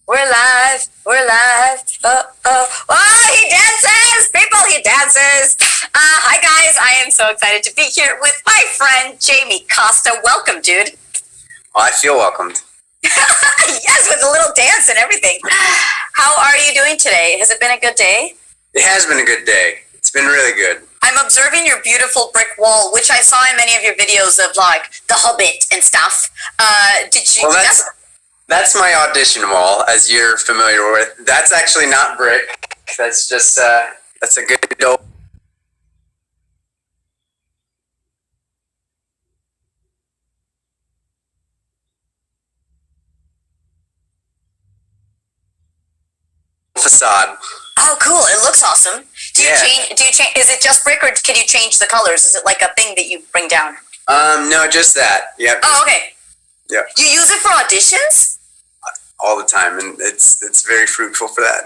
We're live. We're live. Oh, he dances. People, he dances. Hi, guys. I am so excited to be here with my friend, Jamie Costa. Welcome, dude. Well, I feel welcomed. Yes, with a little dance and everything. How are you doing today? Has it been a good day? It has been a good day. It's been really good. I'm observing your beautiful brick wall, which I saw in many of your videos of, like, The Hobbit and stuff. Did you... Well, that's my audition wall, as you're familiar with. That's actually not brick. That's just, that's a good old... facade. Oh, cool. It looks awesome. Do you change, is it just brick, or can you change the colors? Is it like a thing that you bring down? No, just that. Yeah. Oh, okay. Yeah. You use it for auditions? All the time, and it's very fruitful for that.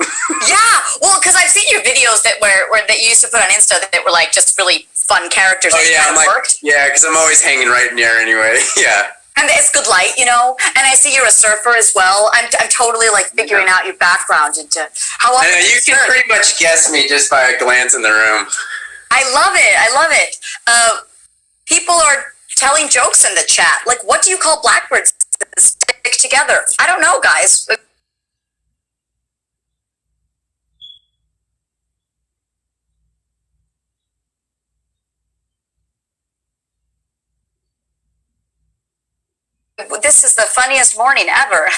Yeah, well, because I've seen your videos that that you used to put on Insta that were like just really fun characters. Oh yeah, worked. Yeah, because I'm always hanging right near anyway. Yeah. And it's good light, you know. And I see you're a surfer as well. I'm totally like figuring out your background into how often you can pretty much guess me just by a glance in the room. I love it. I love it. People are telling jokes in the chat. Like, what do you call blackbirds that stick together? I don't know, guys. This is the funniest morning ever.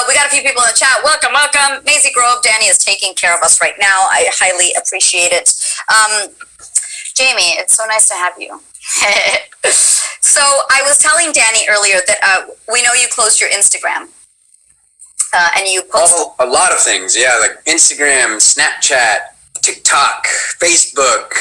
We got a few people in the chat. Welcome, welcome. Maisie Grove, Danny is taking care of us right now. I highly appreciate it. Jamie, it's so nice to have you. So I was telling Danny earlier that we know you closed your Instagram. And you post... Oh, a lot of things, yeah, like Instagram, Snapchat, TikTok, Facebook.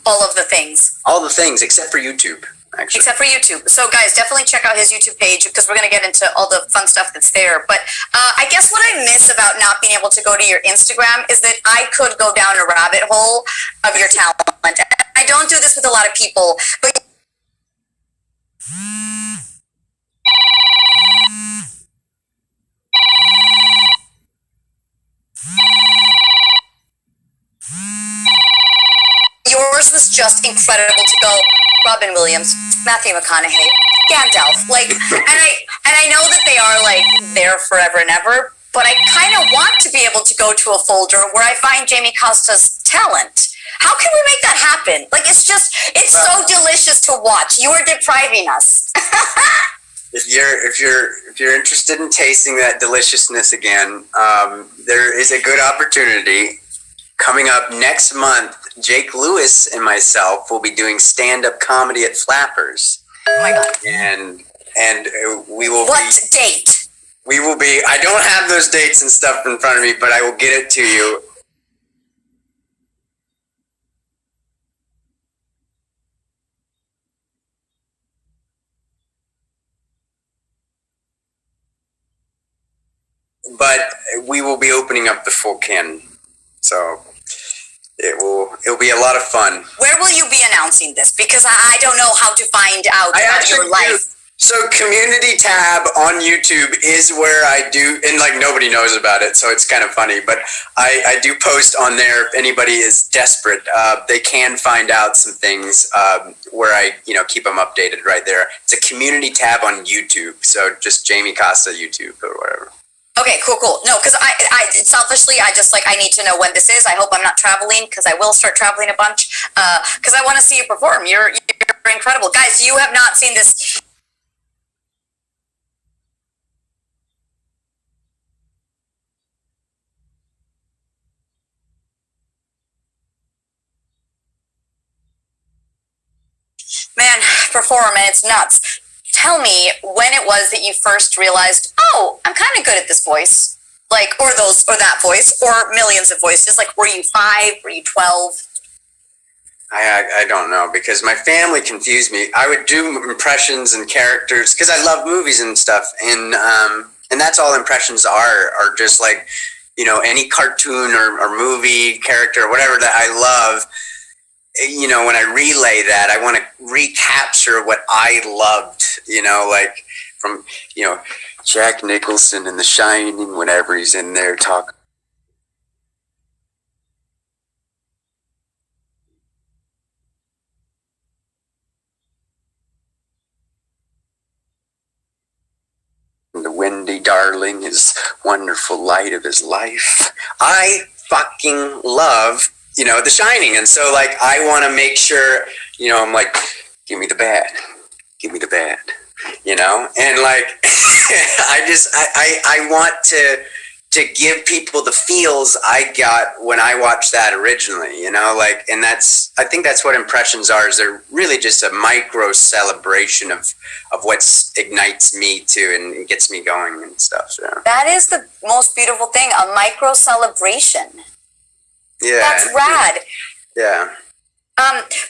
All of the things. All the things, except for YouTube. Actually. Except for YouTube. So, guys, definitely check out his YouTube page because we're going to get into all the fun stuff that's there. But I guess what I miss about not being able to go to your Instagram is that I could go down a rabbit hole of your talent. I don't do this with a lot of people, but... yours was just incredible to go. Robin Williams, Matthew McConaughey, Gandalf, like, and I know that they are like there forever and ever, but I kind of want to be able to go to a folder where I find Jamie Costa's talent. How can we make that happen? Like, it's so delicious to watch. You are depriving us. If you're interested in tasting that deliciousness again, there is a good opportunity. Coming up next month, Jake Lewis and myself will be doing stand-up comedy at Flappers. Oh my God. And we will What date? We will be, I don't have those dates and stuff in front of me, but I will get it to you. But we will be opening up the full can. So it'll be a lot of fun. Where will you be announcing this? Because I don't know how to find out about your life. So community tab on YouTube is where I do, and like nobody knows about it, so it's kind of funny, but I do post on there if anybody is desperate. They can find out some things where I keep them updated right there. It's a community tab on YouTube, so just Jamie Costa YouTube or whatever. Okay, cool. No, because I selfishly, I need to know when this is. I hope I'm not traveling, because I will start traveling a bunch, because I want to see you perform. You're incredible. Guys, you have not seen this. Man, perform, and it's nuts. Tell me when it was that you first realized, oh, I'm kind of good at this voice, like, or that voice, or millions of voices. Like, were you 5? Were you 12? I don't know, because my family confused me. I would do impressions and characters because I love movies and stuff, and that's all impressions are just like, any cartoon or movie character or whatever that I love. you know, when I relay that, I want to recapture what I loved, you know, like from, you know, Jack Nicholson in The Shining, whenever he's in there talking the Wendy darling, his wonderful light of his life. I fucking love, you know, The Shining. And so, like, I want to make sure, you know, I'm like, give me the bad. Give me the bad. You know? And, like, I want to give people the feels I got when I watched that originally, you know, like, and I think that's what impressions are, is they're really just a micro celebration of what ignites me too and gets me going and stuff. So That is the most beautiful thing, a micro celebration. yeah, That's rad. yeah.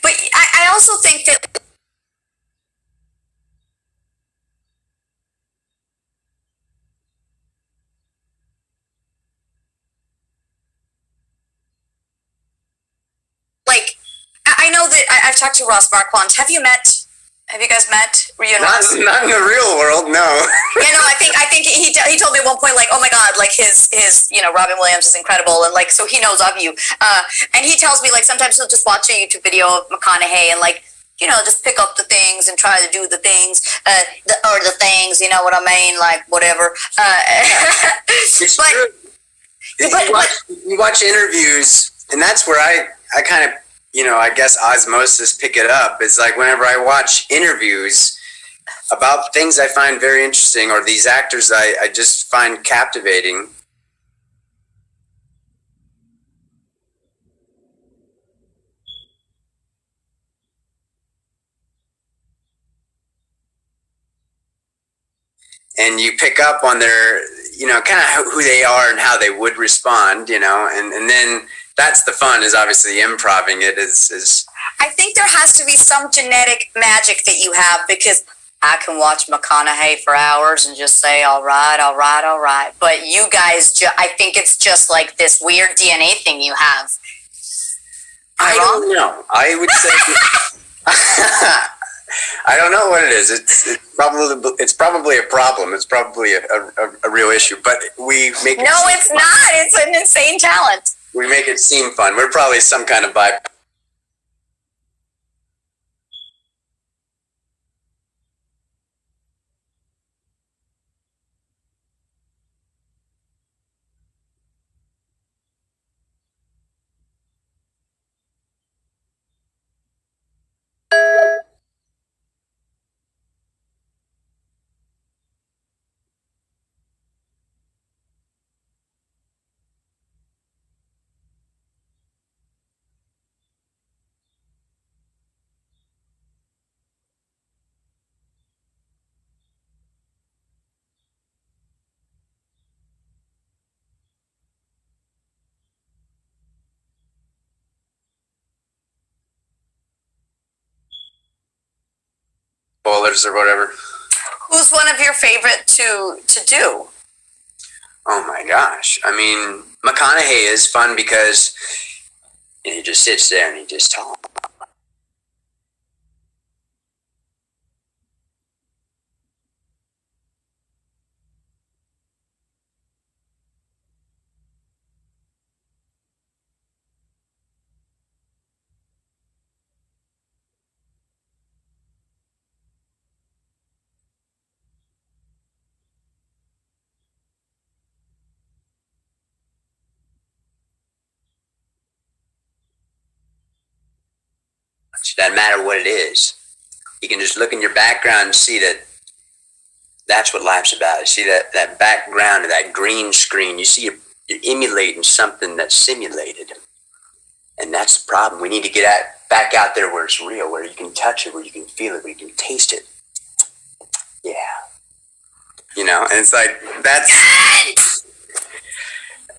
But I also think that, like, I know that I've talked to Ross Marquand. Have you guys met? Were you and Ross? Not in the real world, no. Yeah, no, I think he told me at one point, like, oh my God, like his you know, Robin Williams is incredible, and like, so he knows of you, and he tells me, like, sometimes he'll just watch a YouTube video of McConaughey and, like, you know, just pick up the things and try to do the things, the things, you know what I mean, like, whatever. It's but, true. You watch interviews, and that's where I kind of, you know, I guess osmosis pick it up. It's like whenever I watch interviews about things I find very interesting, or these actors I just find captivating. And you pick up on their, you know, kind of who they are and how they would respond, you know, and then that's the fun, is obviously improving it is. I think there has to be some genetic magic that you have, because I can watch McConaughey for hours and just say, all right, all right, all right. But you guys, I think it's just like this weird DNA thing you have. I don't know. I would say I don't know what it is. It's probably a problem. It's probably a real issue. But we make it. No, it's fun. Not. It's an insane talent. We make it seem fun. We're probably some kind of bipolar. Bowlers or whatever. Who's one of your favorite to do? Oh my gosh! I mean, McConaughey is fun because he just sits there and he just talks. It doesn't matter what it is. You can just look in your background and see that that's what life's about. You see that background, that green screen. You see you're emulating something that's simulated. And that's the problem. We need to get back out there where it's real, where you can touch it, where you can feel it, where you can taste it. Yeah. You know, and it's like,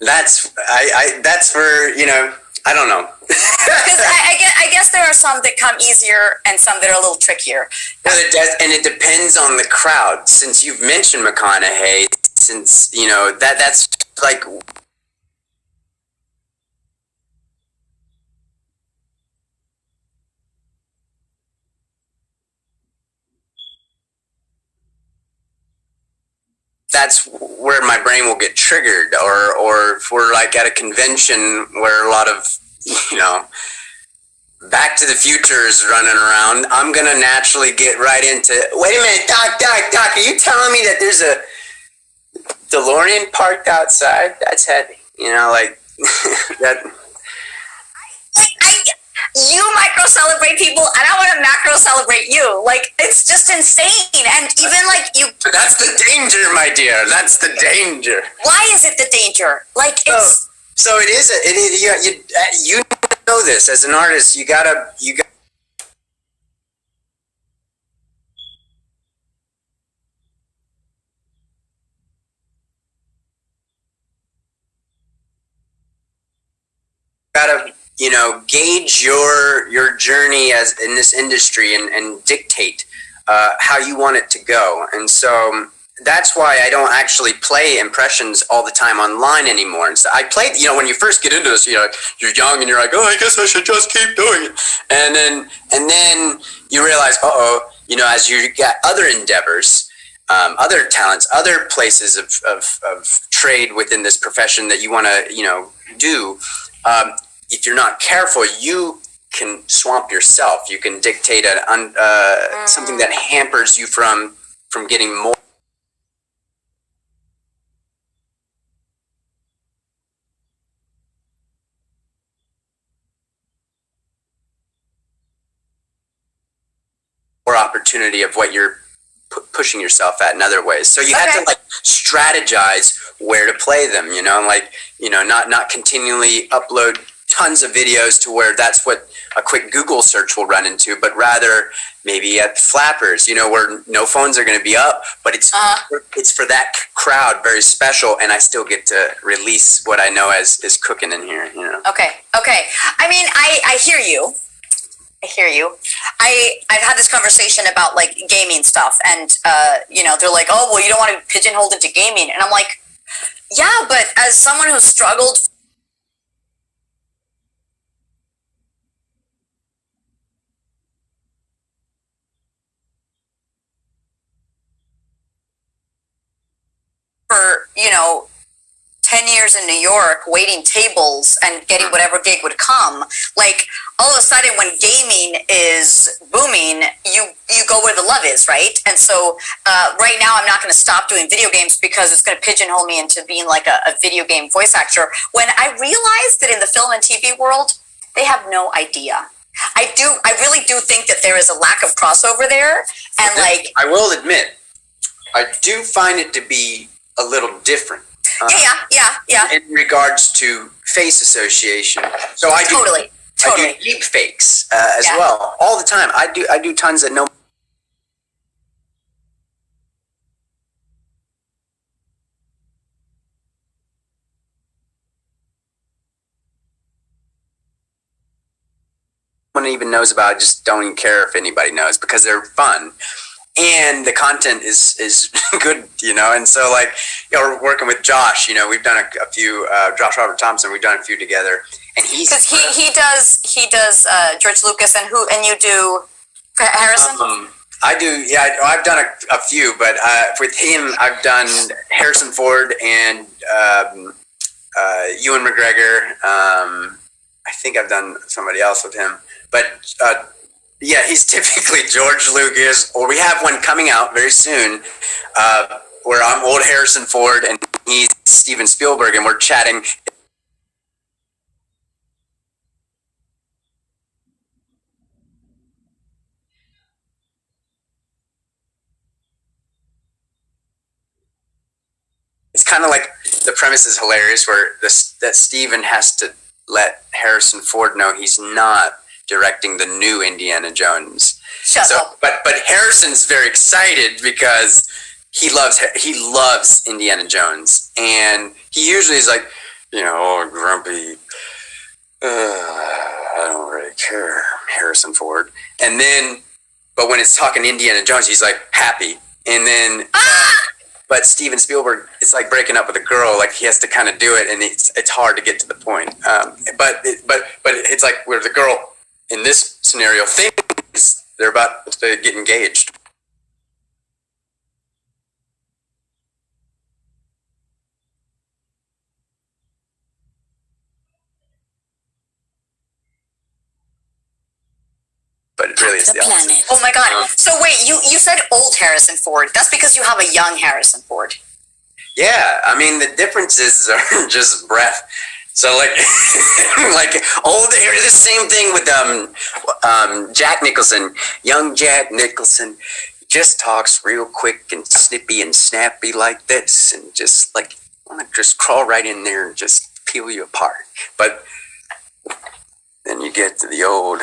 that's for, you know, I don't know. Because I guess there are some that come easier and some that are a little trickier. Well, it does, and it depends on the crowd. Since you've mentioned McConaughey, since, you know, that's like, that's where my brain will get triggered, or if we're like at a convention where a lot of, you know, Back to the Future is running around, I'm gonna naturally get right into, wait a minute, Doc, are you telling me that there's a DeLorean parked outside? That's heavy, you know, like that. You micro celebrate people, and I want to macro celebrate you. Like, it's just insane. And even like you. That's the danger, my dear. That's the danger. Why is it the danger? Like, it's. So it is. You know this as an artist. You gotta. Gotta, you know, gauge your journey as in this industry, and dictate how you want it to go. And so that's why I don't actually play impressions all the time online anymore. And so I played, you know, when you first get into this, you know, you're young and you're like, oh, I guess I should just keep doing it. And then you realize, you know, as you get other endeavors, other talents, other places of trade within this profession that you want to, you know, do. If you're not careful, you can swamp yourself. You can dictate something that hampers you from getting more. More opportunity of what you're pushing yourself at in other ways. So you have to like strategize where to play them, you know, like, you know, not continually upload tons of videos to where that's what a quick Google search will run into, but rather maybe at Flappers, you know, where no phones are going to be up, but it's for that crowd, very special, and I still get to release what I know is cooking in here, you know. Okay. I mean, I hear you. I've had this conversation about like gaming stuff, and you know, they're like, oh, well, you don't want to pigeonhole into gaming, and I'm like, yeah, but as someone who's struggled for, you know, 10 years in New York waiting tables and getting whatever gig would come, like all of a sudden when gaming is booming, you go where the love is, right? And so right now I'm not going to stop doing video games because it's going to pigeonhole me into being like a video game voice actor, when I realized that in the film and TV world they have no idea. I really do think that there is a lack of crossover there, and like I will admit, I do find it to be a little different. Yeah. In regards to face association, so I do I do deep fakes as well all the time. I do tons that no. One even knows about. I just don't even care if anybody knows, because they're fun. And the content is good, you know. And so, like, you know, we're working with Josh. You know, we've done a few. Josh Robert Thompson. We've done a few together, and because he does George Lucas, and you do Harrison. I do. Yeah, I've done a few, but with him, I've done Harrison Ford and Ewan McGregor. I think I've done somebody else with him, but. Yeah, he's typically George Lucas, or we have one coming out very soon where I'm old Harrison Ford and he's Steven Spielberg, and we're chatting. It's kind of like the premise is hilarious, where that Steven has to let Harrison Ford know he's not directing the new Indiana Jones. Shut up. But Harrison's very excited because he loves Indiana Jones, and he usually is like, you know, oh, grumpy. I don't really care, Harrison Ford. And then, but when it's talking Indiana Jones, he's like happy. And then, but Steven Spielberg, it's like breaking up with a girl. Like, he has to kind of do it, and it's hard to get to the point. But it's like where the girl in this scenario thinks they're about to get engaged. really is the opposite. planet. Oh my God. So wait, you said old Harrison Ford. That's because you have a young Harrison Ford. Yeah, I mean the differences are just breath. So like, like old, the same thing with Jack Nicholson. Young Jack Nicholson just talks real quick and snippy and snappy like this, and just like want to just crawl right in there and just peel you apart. But then you get to the old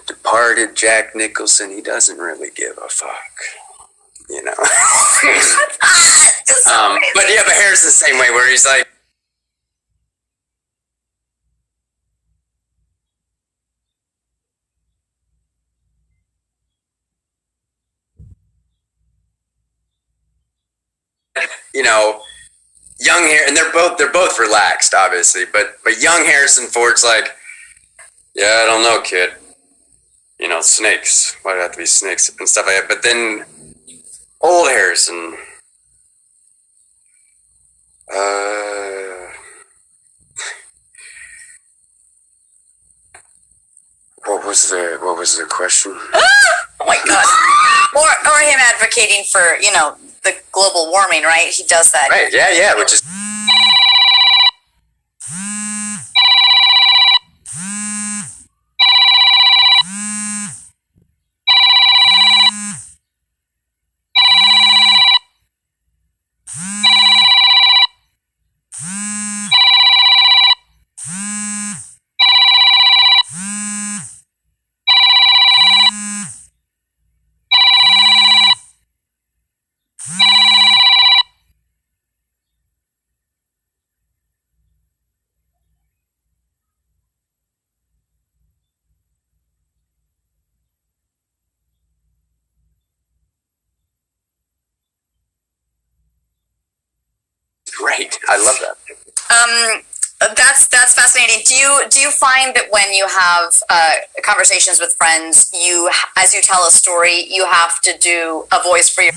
departed Jack Nicholson. He doesn't really give a fuck, you know. But yeah, but Harris the same way, where he's like, you know, young hair, and they're both relaxed, obviously, but young Harrison Ford's like, yeah, I don't know, kid. You know, snakes. Why'd it have to be snakes and stuff like that? But then old Harrison, what was the question? Oh my God. Or him advocating for, you know, the global warming, right? He does that. Right, yeah, which is great. I love that. That's fascinating. Do you find that when you have conversations with friends, you, as you tell a story, you have to do a voice for your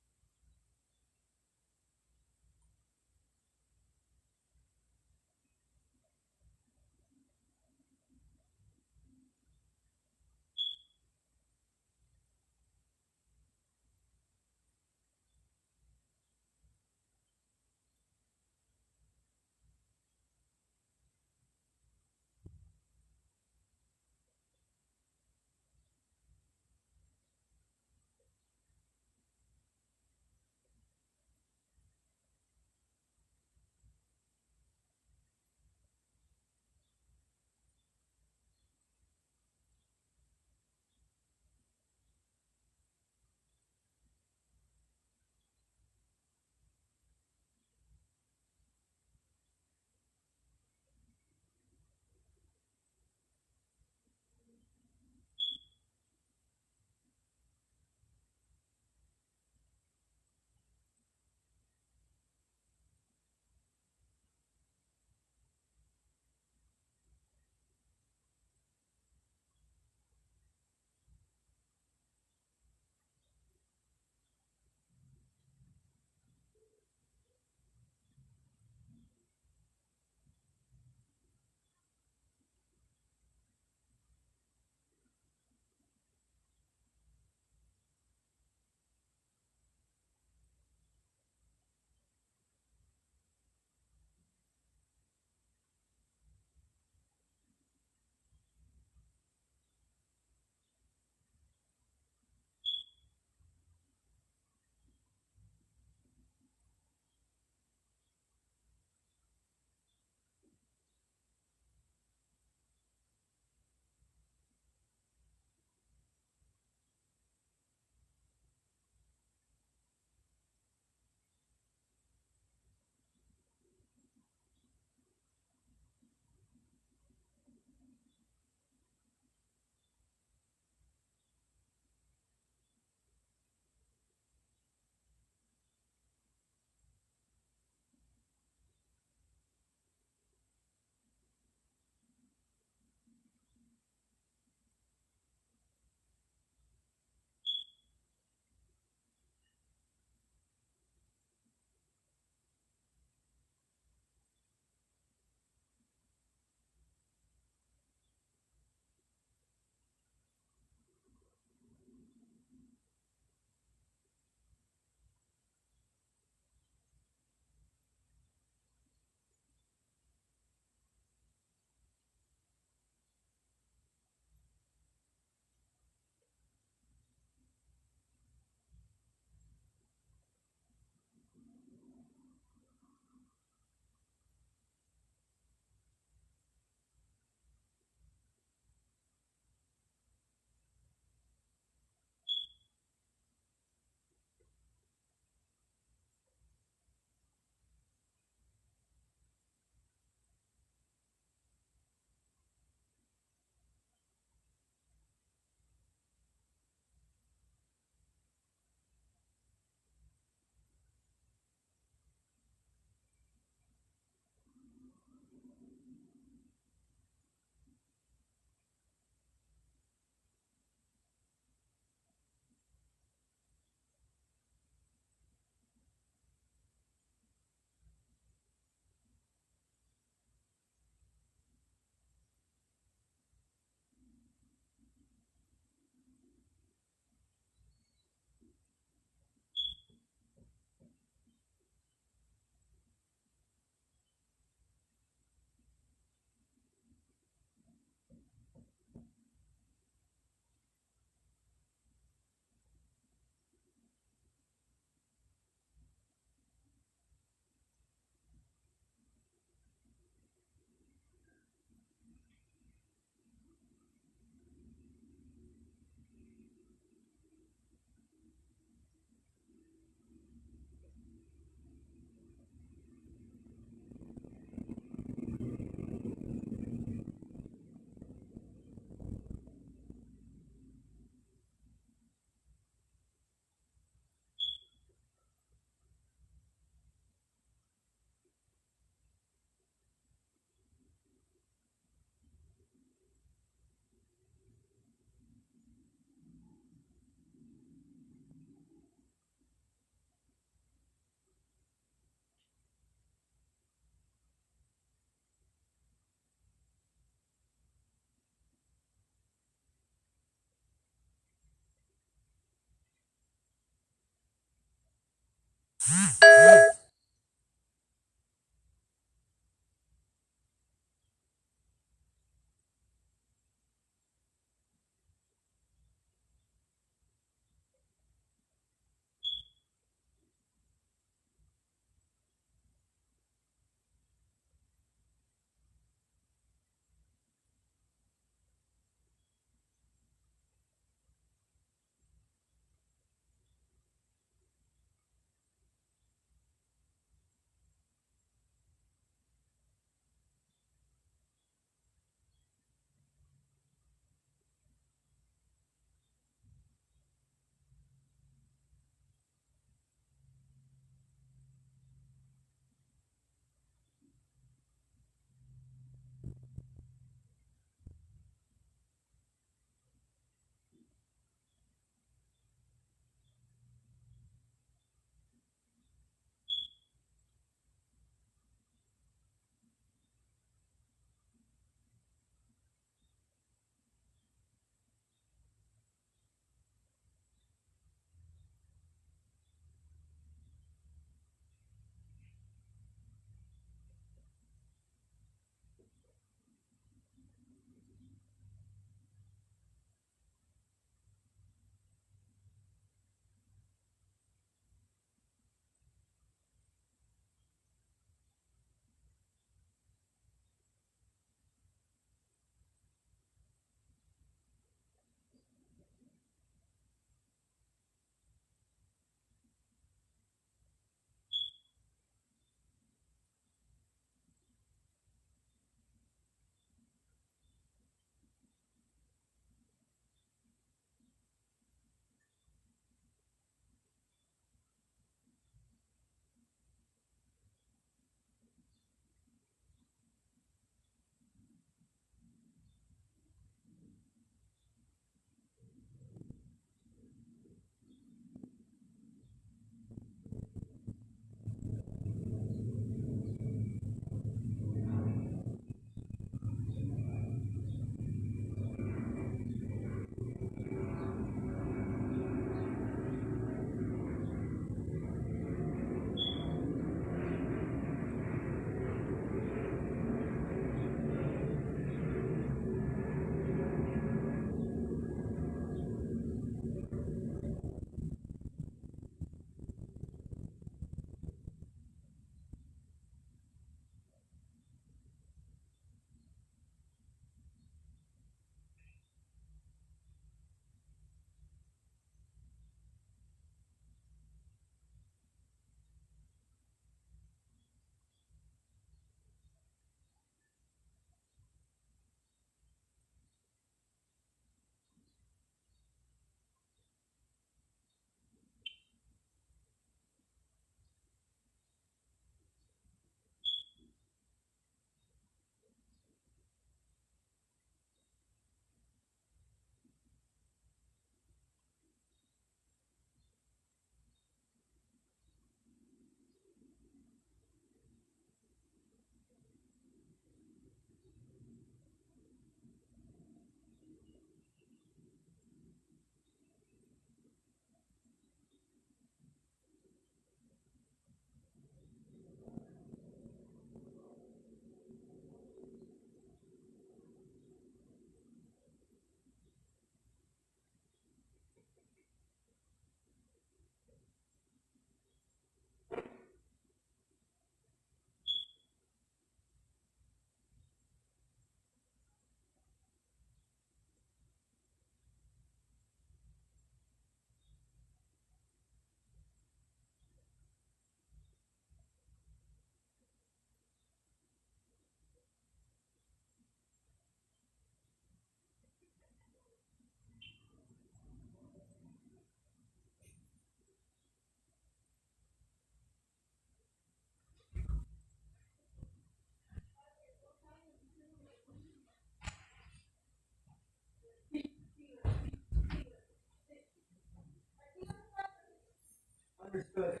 Understood.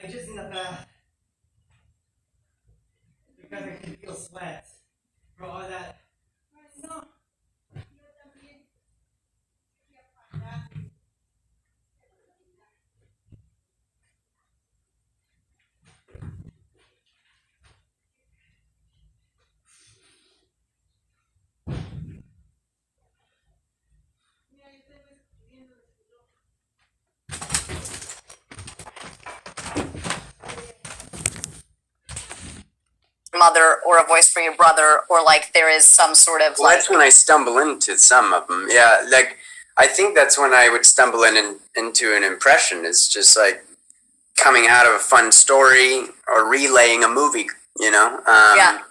I just need a bath because I can feel sweat from all that. No. mother or a voice for your brother, or like there is some sort of well, that's when I stumble into some of them. Yeah, like I think that's when I would stumble into an impression. Is just like coming out of a fun story or relaying a movie. You know, yeah.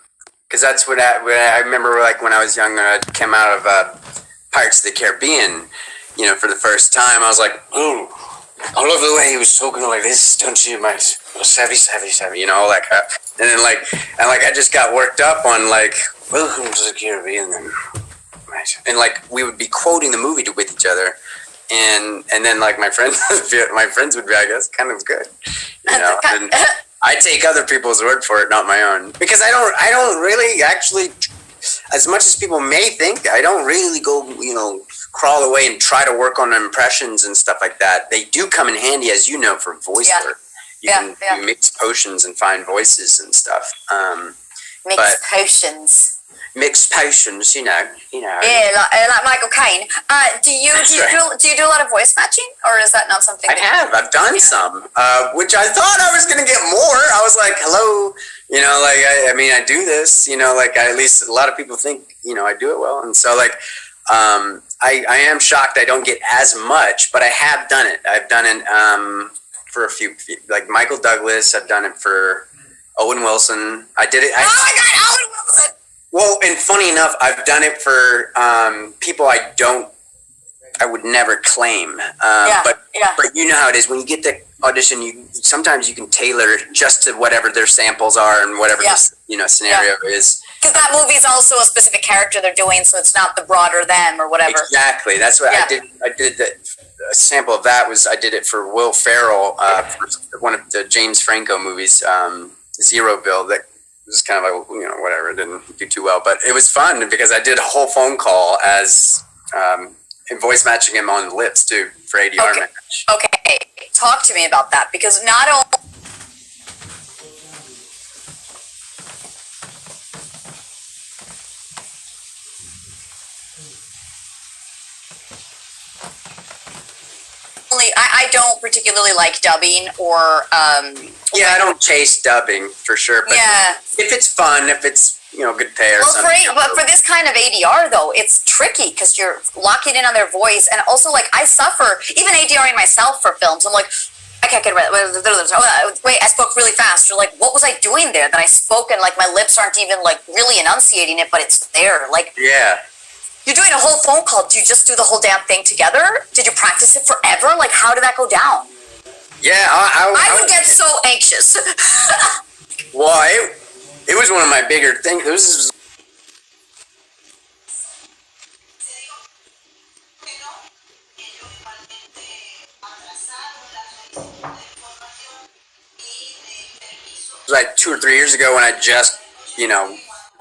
because that's what I remember. Like when I was younger, I came out of Pirates of the Caribbean. You know, for the first time, I was like, ooh. I love the way he was talking like this, don't you, mate? Savvy, savvy, savvy, you know, all that crap. And then, I just got worked up on, like, welcome to the Caribbean, and, right. And, like, we would be quoting the movie with each other. And then, like, my friends would be like, that's kind of good, you know? And I take other people's word for it, not my own. Because I don't really actually, as much as people may think, I don't really go, you know, crawl away and try to work on impressions and stuff like that. They do come in handy, as you know, for voice work. You can mix potions and find voices and stuff. Mix potions, you know. Yeah, like Michael Caine. Do you do a lot of voice matching, or is that not something? I've done some, which I thought I was going to get more. I was like, hello, you know, like I mean, I do this, you know, like at least a lot of people think, you know, I do it well, and so like. I am shocked I don't get as much, but I have done it. I've done it for a few, like Michael Douglas. I've done it for Owen Wilson. I did it. Oh my God, Owen Wilson! Well, and funny enough, I've done it for people I would never claim. But you know how it is when you get the audition. Sometimes you can tailor it just to whatever their samples are and whatever the scenario is. Because that movie is also a specific character they're doing, so it's not the broader them or whatever. Exactly. That's what I did. I did a sample of that was I did it for Will Ferrell for one of the James Franco movies, Zero Bill. That was kind of like, you know, whatever. It didn't do too well, but it was fun because I did a whole phone call as voice matching him on the lips too for ADR match. Okay, talk to me about that because not only. I don't particularly like dubbing or I don't chase dubbing for sure, but if it's fun, if it's, you know, good pay or something. But for this kind of ADR though, it's tricky because you're locking in on their voice, and also like I suffer even ADRing myself for films. I'm like, I can't get it right. Wait, I spoke really fast. Or like, what was I doing there that I spoke and like my lips aren't even like really enunciating it, but it's there. Like, yeah. You're doing a whole phone call. Do you just do the whole damn thing together? Did you practice it forever? Like, how did that go down? Yeah, I would get so anxious. Well, it was one of my bigger things. It was like 2 or 3 years ago when I just, you know,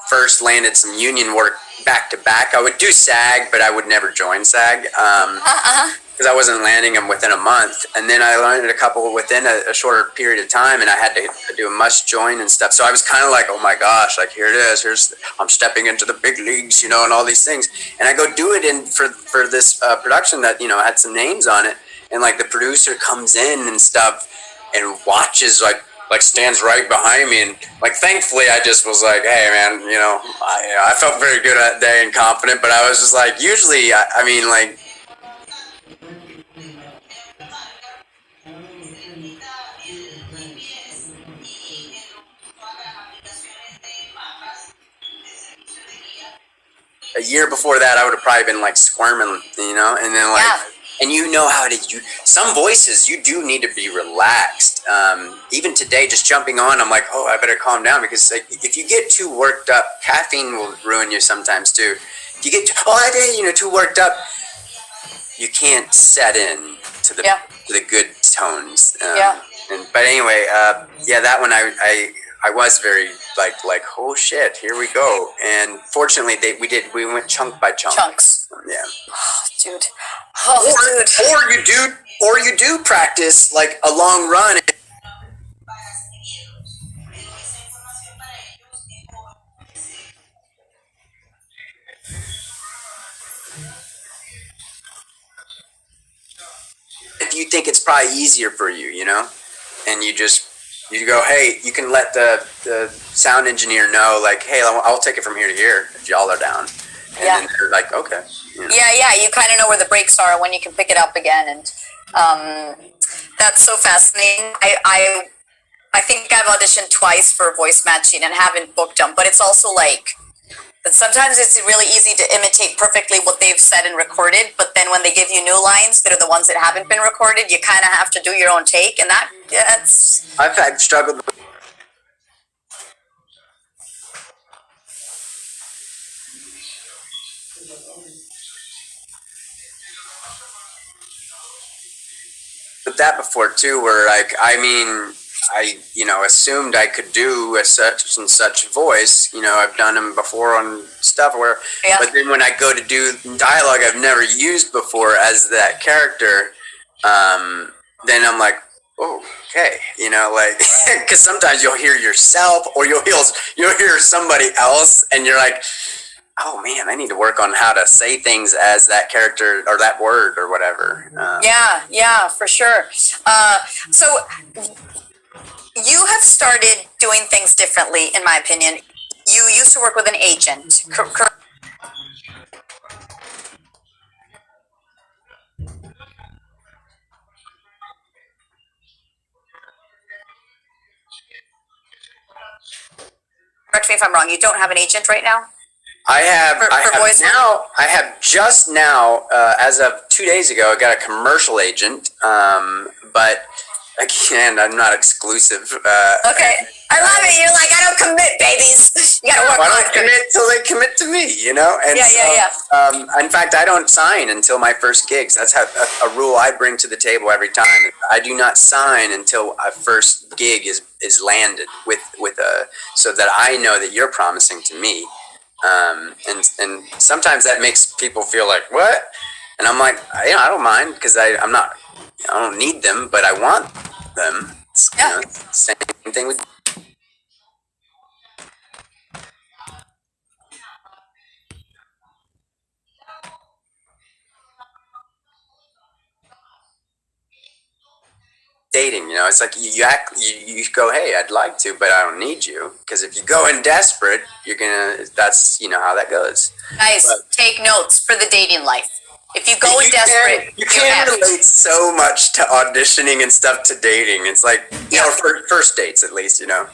first landed some union work back to back. I would do SAG, but I would never join SAG because I wasn't landing them within a month. And then I landed a couple within a shorter period of time, and I had to do a must join and stuff. So I was kind of like, oh my gosh, like here it is. I'm stepping into the big leagues, you know, and all these things. And I go do it for this production that, you know, had some names on it, and like the producer comes in and stuff and watches like stands right behind me, and like thankfully I just was like, hey man, you know, I felt very good that day and confident, but I was just like, usually I mean like a year before that I would have probably been like squirming, you know, and then like and you know how some voices you do need to be relaxed. Even today, just jumping on, I'm like, oh, I better calm down because like, if you get too worked up, caffeine will ruin you sometimes too. If you get too worked up, you can't set in to the good tones. But anyway, that one I was very like oh shit, here we go. And fortunately, we went chunk by chunk. Chunks. Yeah. Oh, dude. Or you do practice like a long run. If you think it's probably easier for you, you know, and you just You go, hey, you can let the sound engineer know, like, hey, I'll take it from here to here if y'all are down. And then they're like, okay. Yeah. You kind of know where the breaks are when you can pick it up again, and that's so fascinating. I think I've auditioned twice for voice matching and haven't booked them, but it's also like that sometimes it's really easy to imitate perfectly what they've said and recorded, but then when they give you new lines that are the ones that haven't been recorded, you kind of have to do your own take, and that's. I've had struggled with that before too, where like, I mean, I, assumed I could do a such and such voice. I've done them before on stuff where, but then when I go to do dialogue I've never used before as that character, then I'm like, oh, okay, like, because sometimes you'll hear yourself or you'll hear somebody else, and you're like, oh man, I need to work on how to say things as that character or that word or whatever. Yeah, for sure. So you have started doing things differently, in my opinion. You used to work with an agent. Correct me if I'm wrong. You don't have an agent right now? I have just now, as of 2 days ago, I got a commercial agent, but again, I'm not exclusive. Okay, I love it. You're like, I don't commit, babies. You gotta work I hard. don't commit till they commit to me, And Yeah. In fact, I don't sign until my first gigs. That's a rule I bring to the table every time. I do not sign until a first gig is landed with so that I know that you're promising to me. And sometimes that makes people feel like, what? And I'm like, I don't mind, because I don't need them, but I want them. Same thing with dating. It's like you go, hey, I'd like to, but I don't need you, because if you go in desperate, that's how that goes. Guys, take notes for the dating life. If you go in desperate, you can relate so much to auditioning and stuff to dating. It's like, for first dates at least, no,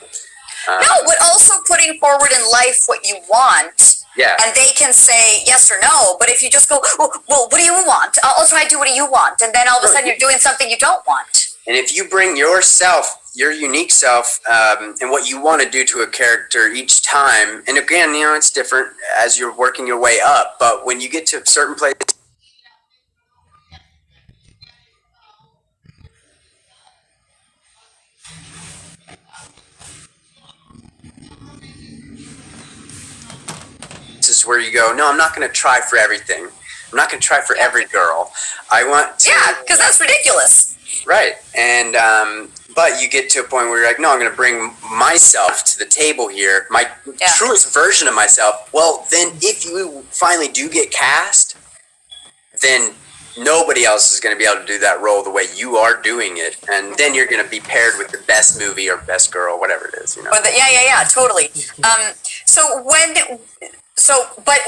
but also putting forward in life what you want. Yeah. And they can say yes or no, but if you just go, well, what do you want? I'll try to do what do you want, and then all of a sudden you're doing something you don't want. And if you bring yourself, your unique self, and what you want to do to a character each time, and again, it's different as you're working your way up, but when you get to a certain place, this is where you go, no, I'm not going to try for everything. I'm not going to try for every girl. I want to. Yeah, because that's ridiculous. Right. And, but you get to a point where you're like, no, I'm going to bring myself to the table here, my truest version of myself. Well, then if you finally do get cast, then nobody else is going to be able to do that role the way you are doing it. And then you're going to be paired with the best movie or best girl, whatever it is, Or totally. But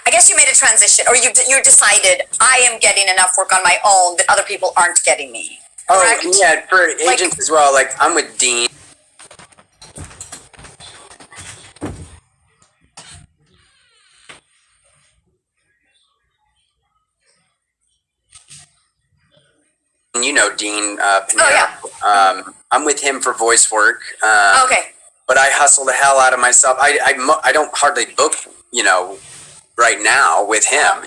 I guess you made a transition, or you decided, I am getting enough work on my own that other people aren't getting me. Correct? Oh, yeah, for agents as well. Like, I'm with Dean. Dean Pinero. I'm with him for voice work. Okay. But I hustle the hell out of myself. I don't hardly book, right now with him.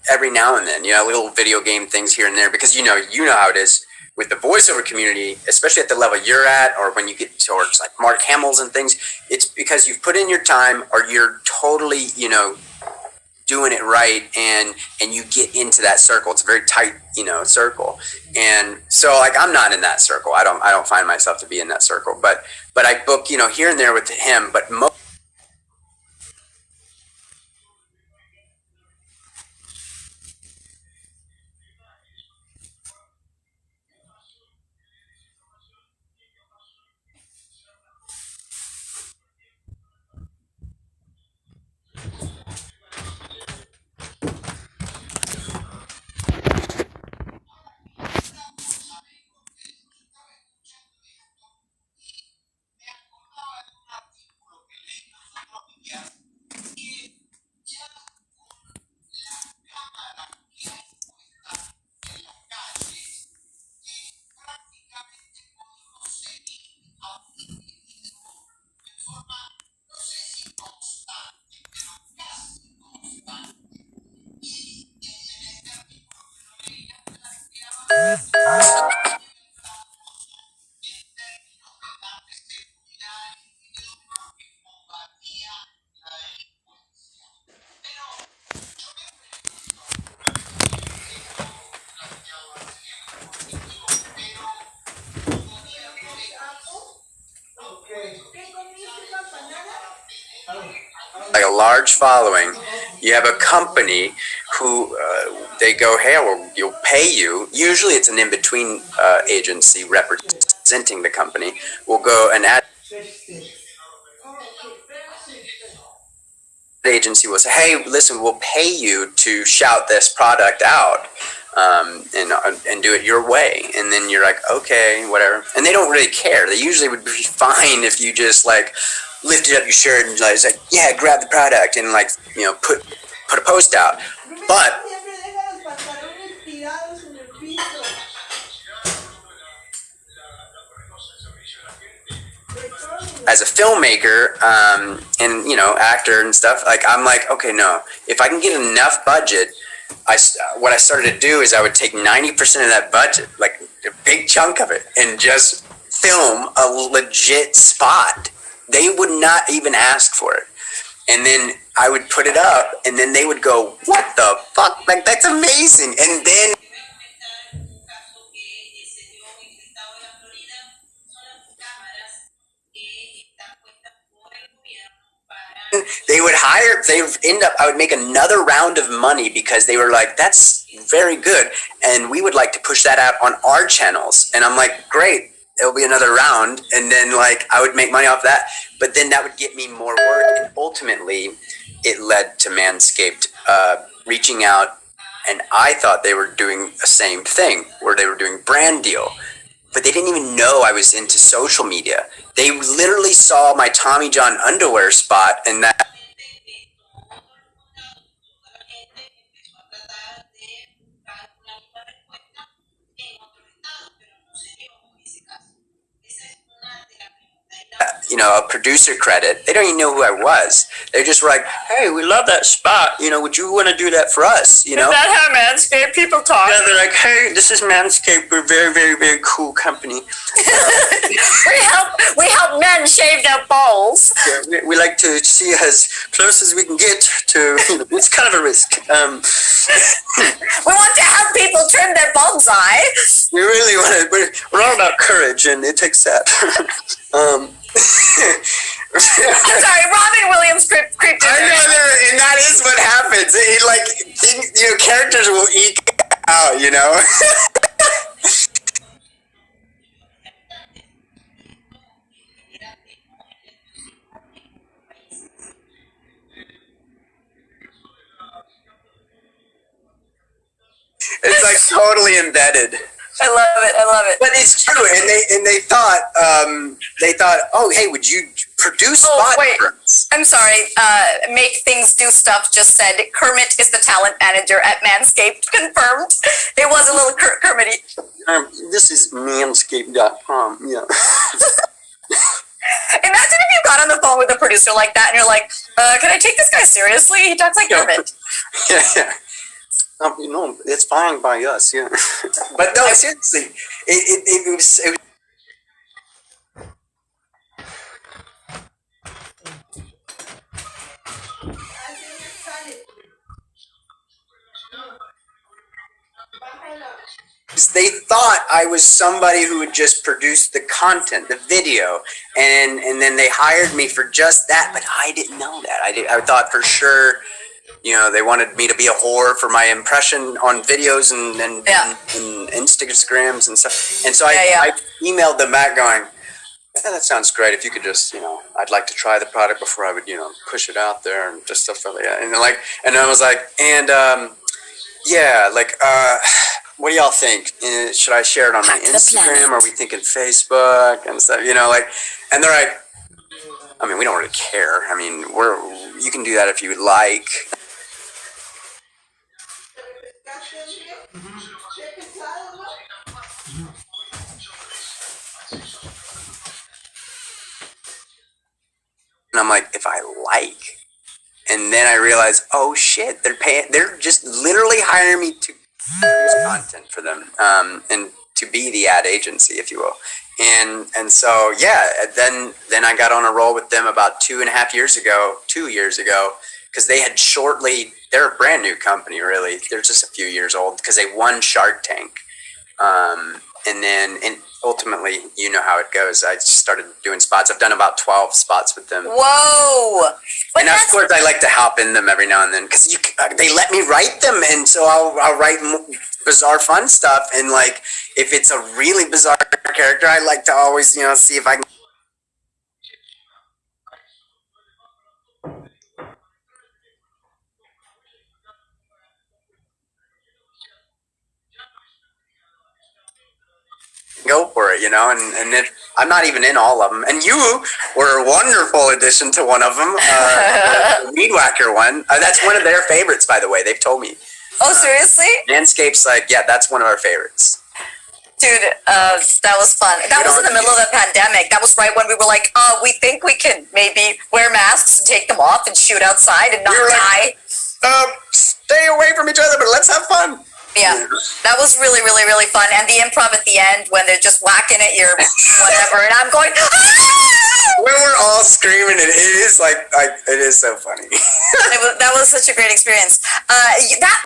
Every now and then, little video game things here and there, because you know how it is with the voiceover community, especially at the level you're at, or when you get towards like Mark Hamill's and things. It's because you've put in your time, or you're totally, doing it right, and you get into that circle. It's a very tight, circle. And so, like, I'm not in that circle. I don't find myself to be in that circle. But I book, here and there with him. But like a large following, you have a company who they go, hey, we'll pay you. Usually it's an in-between agency representing the company. Will go and ad agency will say, hey, listen, we'll pay you to shout this product out and do it your way. And then you're like, okay, whatever. And they don't really care. They usually would be fine if you just like lifted up your shirt and like, yeah, grab the product and like, you know, put a post out. But as a filmmaker and, you know, actor and stuff, like I'm like, okay, no, if I can get enough budget, what I started to do is I would take 90% of that budget, like a big chunk of it, and just film a legit spot. They would not even ask for it. And then I would put it up, and then they would go, what the fuck? Like, that's amazing. And then they would I would make another round of money because they were like, that's very good. And we would like to push that out on our channels. And I'm like, great, it'll be another round. And then like, I would make money off that, but then that would get me more work. And ultimately it led to Manscaped reaching out. And I thought they were doing the same thing where they were doing brand deal, but they didn't even know I was into social media. They literally saw my Tommy John underwear spot and that. You know, a producer credit. They don't even know who I was. They just were like, hey, we love that spot. You know, would you want to do that for us? You know? Is that how Manscaped people talk? Yeah, they're like, hey, this is Manscaped. We're a very, very, very cool company. We help men shave their balls. Yeah, we like to see as close as we can get to, you know, it's kind of a risk. We want to help people trim their bullseye. We really want to, we're all about courage, and it takes that. I'm sorry, Robin Williams creeped in. I know, and that is what happens. It, like, you know, characters will eke out, you know? It's like totally embedded. I love it. But it's true, and they thought, oh, hey, would you produce spots? Wait, I'm sorry. Make Things Do Stuff just said Kermit is the talent manager at Manscaped. Confirmed. It was a little Kermity. This is manscaped.com. Yeah. Imagine if you got on the phone with a producer like that, and you're like, "Can I take this guy seriously? He talks like Kermit." Yeah. You know, it's fine by us, yeah. But no, seriously, it was. They thought I was somebody who would just produce the content, the video, and then they hired me for just that. But I didn't know that. I thought for sure. You know, they wanted me to be a whore for my impression on videos and Instagrams and stuff. And so I emailed them back going, yeah, that sounds great. If you could just, you know, I'd like to try the product before I would, you know, push it out there and just stuff like that. And I was like, yeah, like, what do y'all think? Should I share it on my Instagram? Are we thinking Facebook and stuff? You know, like, and they're like, I mean, we don't really care. I mean, you can do that if you would like. And I'm like, if I like, and then I realized, oh shit, they're just literally hiring me to produce content for them, and to be the ad agency, if you will. And so, yeah, then I got on a roll with them about 2 years ago, because they had they're a brand new company, really. They're just a few years old because they won Shark Tank. and then ultimately, you know how it goes. I just started doing spots. I've done about 12 spots with them. Whoa! But and of course, I like to hop in them every now and then because they let me write them, and so I'll write bizarre, fun stuff. And like, if it's a really bizarre character, I like to always, see if I can. Go for it, and then I'm not even in all of them. And you were a wonderful addition to one of them, the Weed Whacker one. That's one of their favorites, by the way. They've told me. Oh, seriously? Manscaped's like, yeah, that's one of our favorites. Dude, that was fun. That was in the middle of the pandemic. That was right when we were like, we think we can maybe wear masks and take them off and shoot outside and not die. Stay away from each other, but let's have fun. Yeah, that was really, really, really fun. And the improv at the end when they're just whacking at your whatever, and I'm going, ah! When we're all screaming, it is it is so funny. That was such a great experience. That.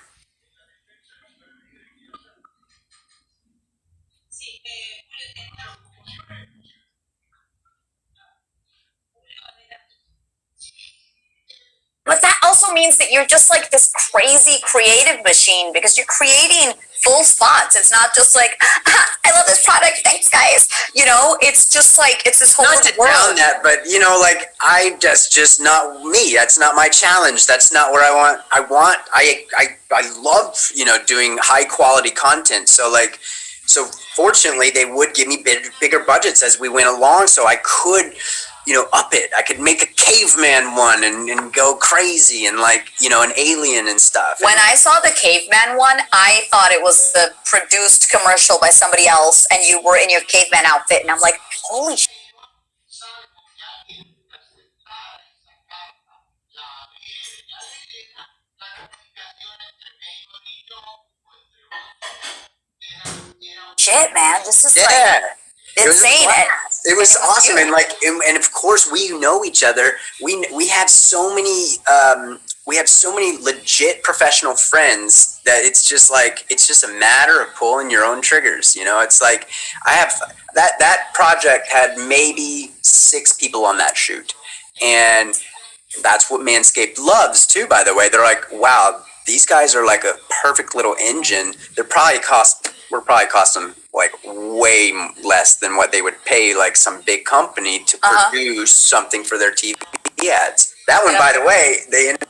But that also means that you're just like this crazy creative machine because you're creating full spots. It's not just like, I love this product, thanks guys. It's just like, it's this whole not to world. Down that, but that's just not me. That's not my challenge. That's not where I love, doing high quality content. So fortunately they would give me bigger budgets as we went along. So I could, up it. I could make a caveman one and go crazy and an alien and stuff. When I saw the caveman one, I thought it was a produced commercial by somebody else and you were in your caveman outfit. And I'm like, holy shit. Shit, man. This is insane. It was awesome, and of course we know each other. We have so many legit professional friends that it's just a matter of pulling your own triggers. It's like I have that project had maybe 6 people on that shoot, and that's what Manscaped loves too. By the way, they're like, wow, these guys are like a perfect little engine. We're probably costing like way less than what they would pay like some big company to produce something for their TV ads. That one, by the way, they ended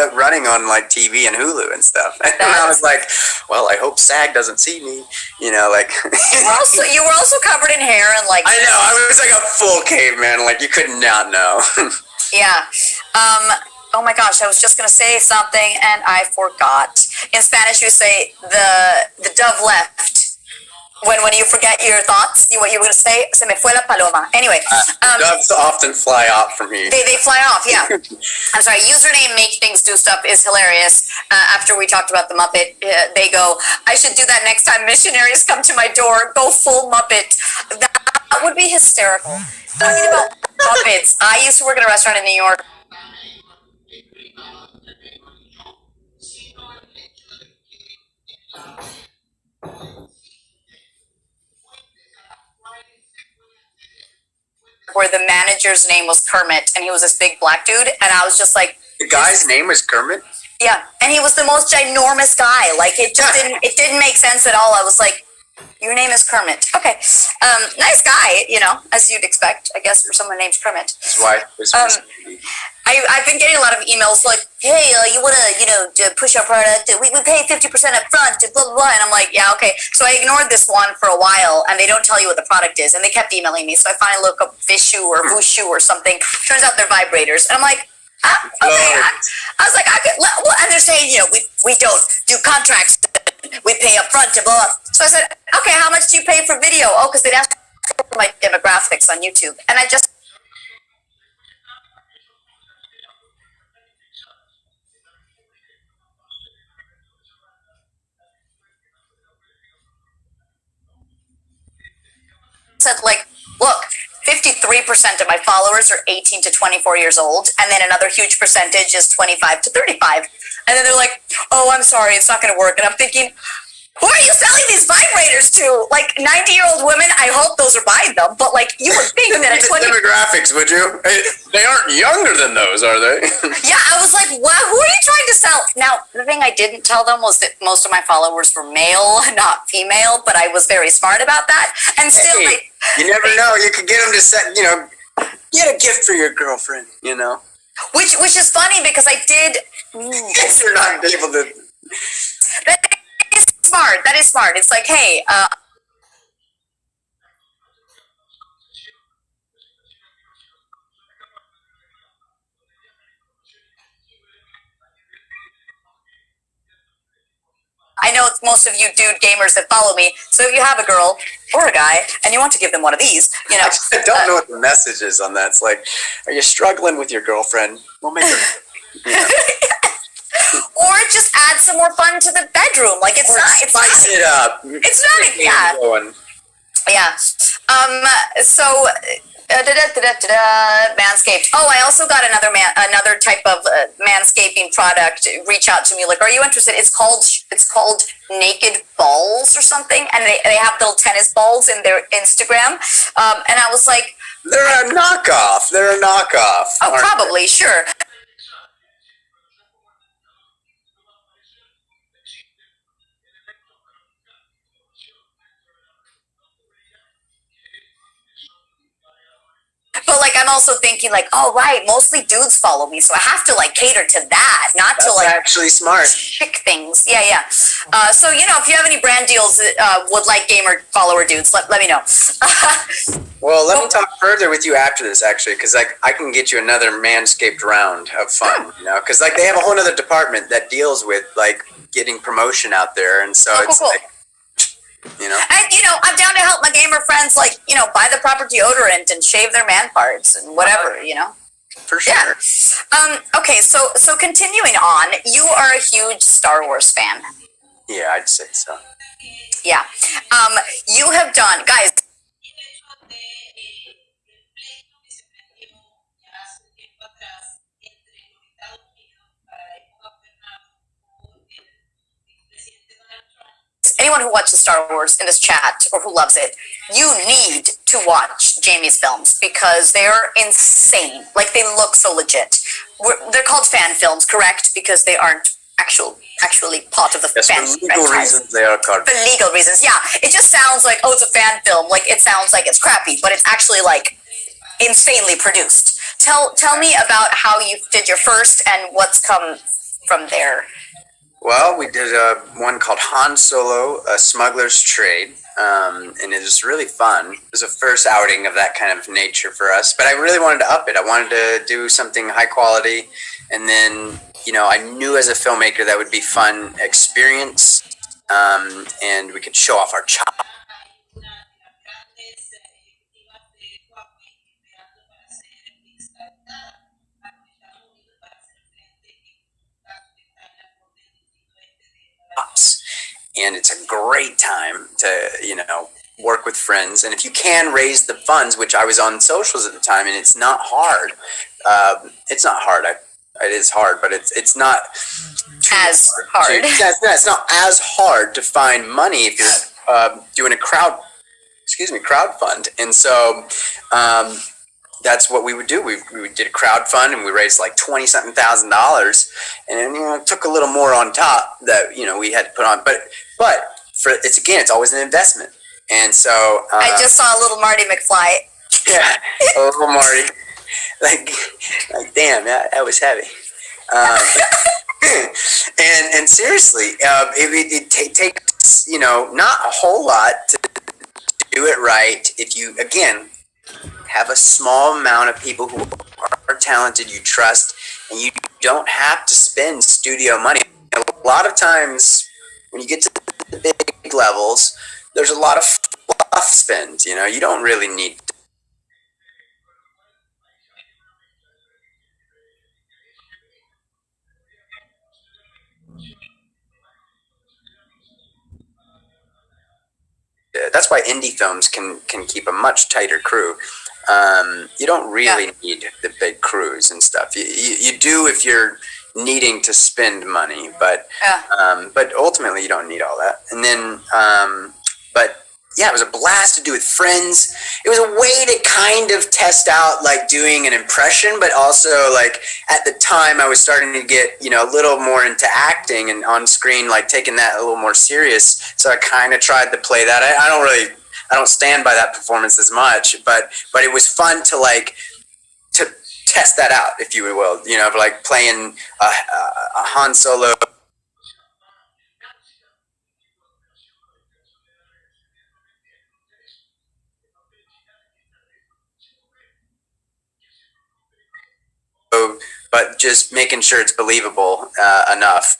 up running on like TV and Hulu and stuff. And I was like, well, I hope SAG doesn't see me, You were also covered in hair and like. I know, I was like a full caveman, like you could not know. Yeah. Oh my gosh, I was just gonna say something and I forgot. In Spanish, you say the dove left. When you forget your thoughts, what you were going to say, se me fue la paloma. Anyway. Doves often fly off from me. They fly off, yeah. I'm sorry, username make things do stuff is hilarious. After we talked about the Muppet, they go, I should do that next time missionaries come to my door, go full Muppet. That would be hysterical. Talking about Muppets, I used to work at a restaurant in New York. Where the manager's name was Kermit, and he was this big black dude, and I was just like, the guy's name was Kermit? Yeah, and he was the most ginormous guy. Like it didn't make sense at all. I was like, your name is Kermit. Okay, nice guy, as you'd expect, I guess, for someone named Kermit. His wife was. I've been getting a lot of emails like, hey, you want to push our product? We pay 50% up front, blah, blah, blah. And I'm like, yeah, okay. So I ignored this one for a while, and they don't tell you what the product is. And they kept emailing me. So I finally look up Vishu or Wushu or something. Turns out they're vibrators. And I'm like, okay. I was like, and they're saying, we don't do contracts. We pay up front, blah, blah. So I said, okay, how much do you pay for video? Oh, because they'd ask for my demographics on YouTube. And I just said, like, look, 53 3% of my followers are 18 to 24 years old, and then another huge percentage is 25 to 35. And then they're like, "Oh, I'm sorry, it's not going to work." And I'm thinking, who are you selling these vibrators to? Like 90-year-old women? I hope those are buying them. But like, you would think that at 20, demographics, would you? They aren't younger than those, are they? yeah, I was like, what? Who are you trying to sell? Now, the thing I didn't tell them was that most of my followers were male, not female. But I was very smart about that. And still, Hey, you never know. You could get them to set, get a gift for your girlfriend, which is funny because I did. If you're not able to. That is smart. That is smart. It's like, hey, I know it's most of you dude gamers that follow me. So if you have a girl or a guy and you want to give them one of these, I don't know what the message is on that. It's like, are you struggling with your girlfriend? We'll make her. or just add some more fun to the bedroom. Like it's spice it up. It's not yeah. So Manscaped. Oh, I also got another type of manscaping product reach out to me. Like, are you interested? It's called Naked Balls or something, and they have little tennis balls in their Instagram. And I was like, they're a knockoff. Oh, probably, sure. But like, I'm also thinking like, oh right, mostly dudes follow me, so I have to like cater to that, not That's to like actually smart. chick things. Yeah. So if you have any brand deals that would like gamer follower dudes, let me know. Well, let me talk further with you after this, actually, because I can get you another Manscaped round of fun, because like they have a whole other department that deals with like getting promotion out there, and so it's cool. like. And I'm down to help my gamer friends, like buy the proper deodorant and shave their man parts and whatever, For sure. Yeah. Okay, so continuing on, you are a huge Star Wars fan. Yeah, I'd say so. Yeah. You have done, guys. Anyone who watches Star Wars in this chat or who loves it, you need to watch Jamie's films because they're insane. Like, they look so legit. They're called fan films, correct? Because they aren't actually part of the fan franchise. For legal reasons, they are called. For legal reasons, yeah. It just sounds like, oh, it's a fan film. Like, it sounds like it's crappy, but it's actually like insanely produced. Tell me about how you did your first and what's come from there. Well, we did one called Han Solo, A Smuggler's Trade, and it was really fun. It was a first outing of that kind of nature for us, but I really wanted to up it. I wanted to do something high quality, and then, I knew as a filmmaker that would be fun experience, and we could show off our chops. And it's a great time to, work with friends. And if you can raise the funds, which I was on socials at the time, and it's not hard. It's not hard. It is hard, but it's not as hard. It's not as hard to find money if you're doing a crowdfund. And so that's what we would do. We did a crowdfund and we raised like $20-something thousand, and it took a little more on top that we had to put on. But it's always an investment. And so I just saw a little Marty McFly. Yeah, a little Marty. like damn, that was heavy. And seriously, it takes not a whole lot to do it right. If you again have a small amount of people who are talented, you trust, and you don't have to spend studio money. A lot of times when you get to the big levels, there's a lot of fluff spend. You don't really need that's why indie films can keep a much tighter crew. You don't really need the big crews and stuff. You do if you're needing to spend money, but ultimately you don't need all that. And then, but yeah, it was a blast to do with friends. It was a way to kind of test out like doing an impression, but also like at the time I was starting to get, you know, a little more into acting and on screen, like taking that a little more serious. So I kind of tried to play that. I don't stand by that performance as much, but it was fun to like to test that out, if you will, you know, like playing a Han Solo. But just making sure it's believable enough.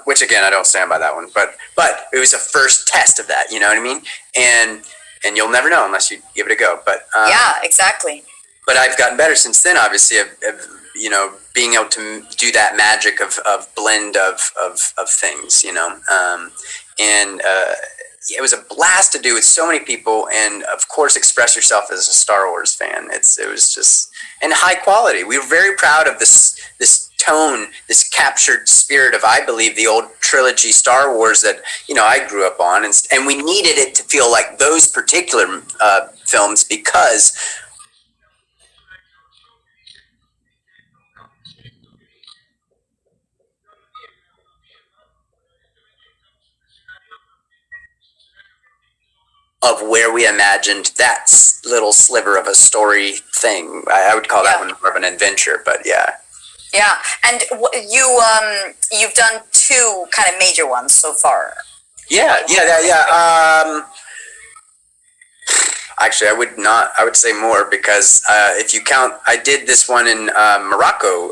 Which again, I don't stand by that one, but it was a first test of that. You know what I mean? And you'll never know unless you give it a go. But yeah, exactly. But I've gotten better since then. Obviously, of you know, being able to do that magic of blend of things. You know, and it was a blast to do with so many people, and of course, express yourself as a Star Wars fan. It was just and high quality. We were very proud of this tone, this captured spirit of, I believe, the old trilogy Star Wars that, you know, I grew up on, and we needed it to feel like those particular films because of where we imagined that little sliver of a story thing. I would call that one more of an adventure, but yeah. Yeah, and you've done two kind of major ones so far. Yeah. Actually, I would not. I would say more because if you count, I did this one in Morocco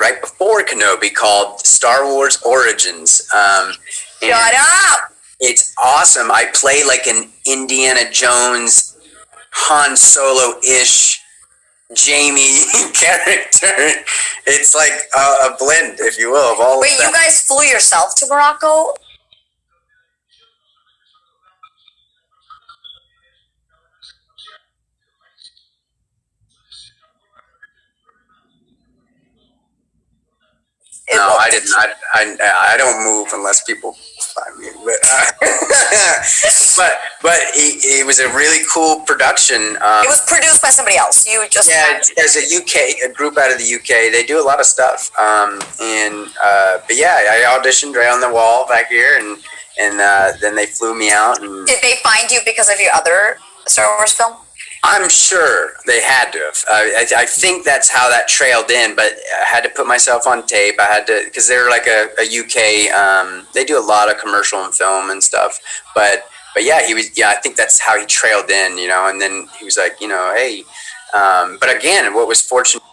right before Kenobi called Star Wars Origins. Shut up! It's awesome. I play like an Indiana Jones, Han Solo-ish Jamie character. It's like a blend, if you will, of all Wait, of that. you guys flew yourself to Morocco? No, I didn't. I don't move unless people find me. But it was a really cool production. It was produced by somebody else. You just there's a group out of the UK. They do a lot of stuff. But yeah, I auditioned right on the wall back here, and then they flew me out. And did they find you because of your other Star Wars film? I'm sure they had to have. I think that's how that trailed in, but I had to put myself on tape. I had to, because they're like a UK, they do a lot of commercial and film and stuff. But yeah, I think that's how he trailed in, you know, and then he was like, you know, hey. But again, what was fortunate.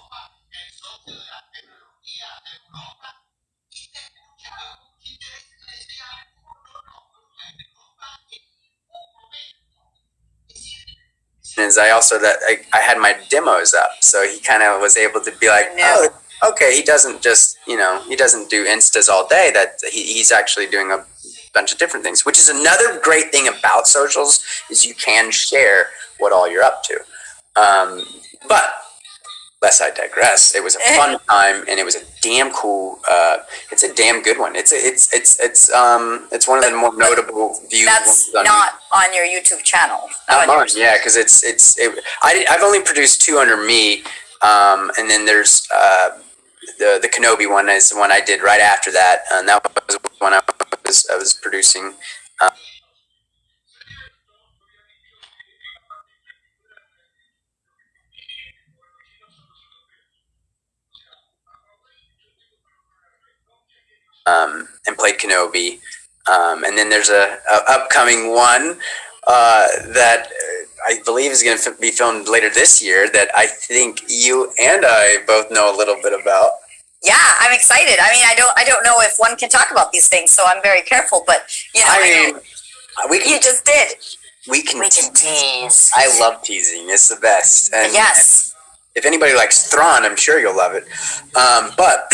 Is I also I had my demos up, so he kind of was able to be like, oh, okay, he doesn't just, you know, he doesn't do instas all day. That he's actually doing a bunch of different things, which is another great thing about socials is you can share what all you're up to. But lest I digress, it was a fun time, and it was a damn cool. It's a damn good one. It's one of the more notable views. That's not on your YouTube channel. Not mine, yeah, because I've only produced two under me, and then there's the Kenobi one is the one I did right after that, and that was the one I was producing. And played Kenobi, and then there's a upcoming one that I believe is going to be filmed later this year that I think you and I both know a little bit about. Yeah, I'm excited. I mean, I don't know if one can talk about these things, so I'm very careful. But you know, you just did. We can tease. I love teasing. It's the best. And, yes. And if anybody likes Thrawn, I'm sure you'll love it. But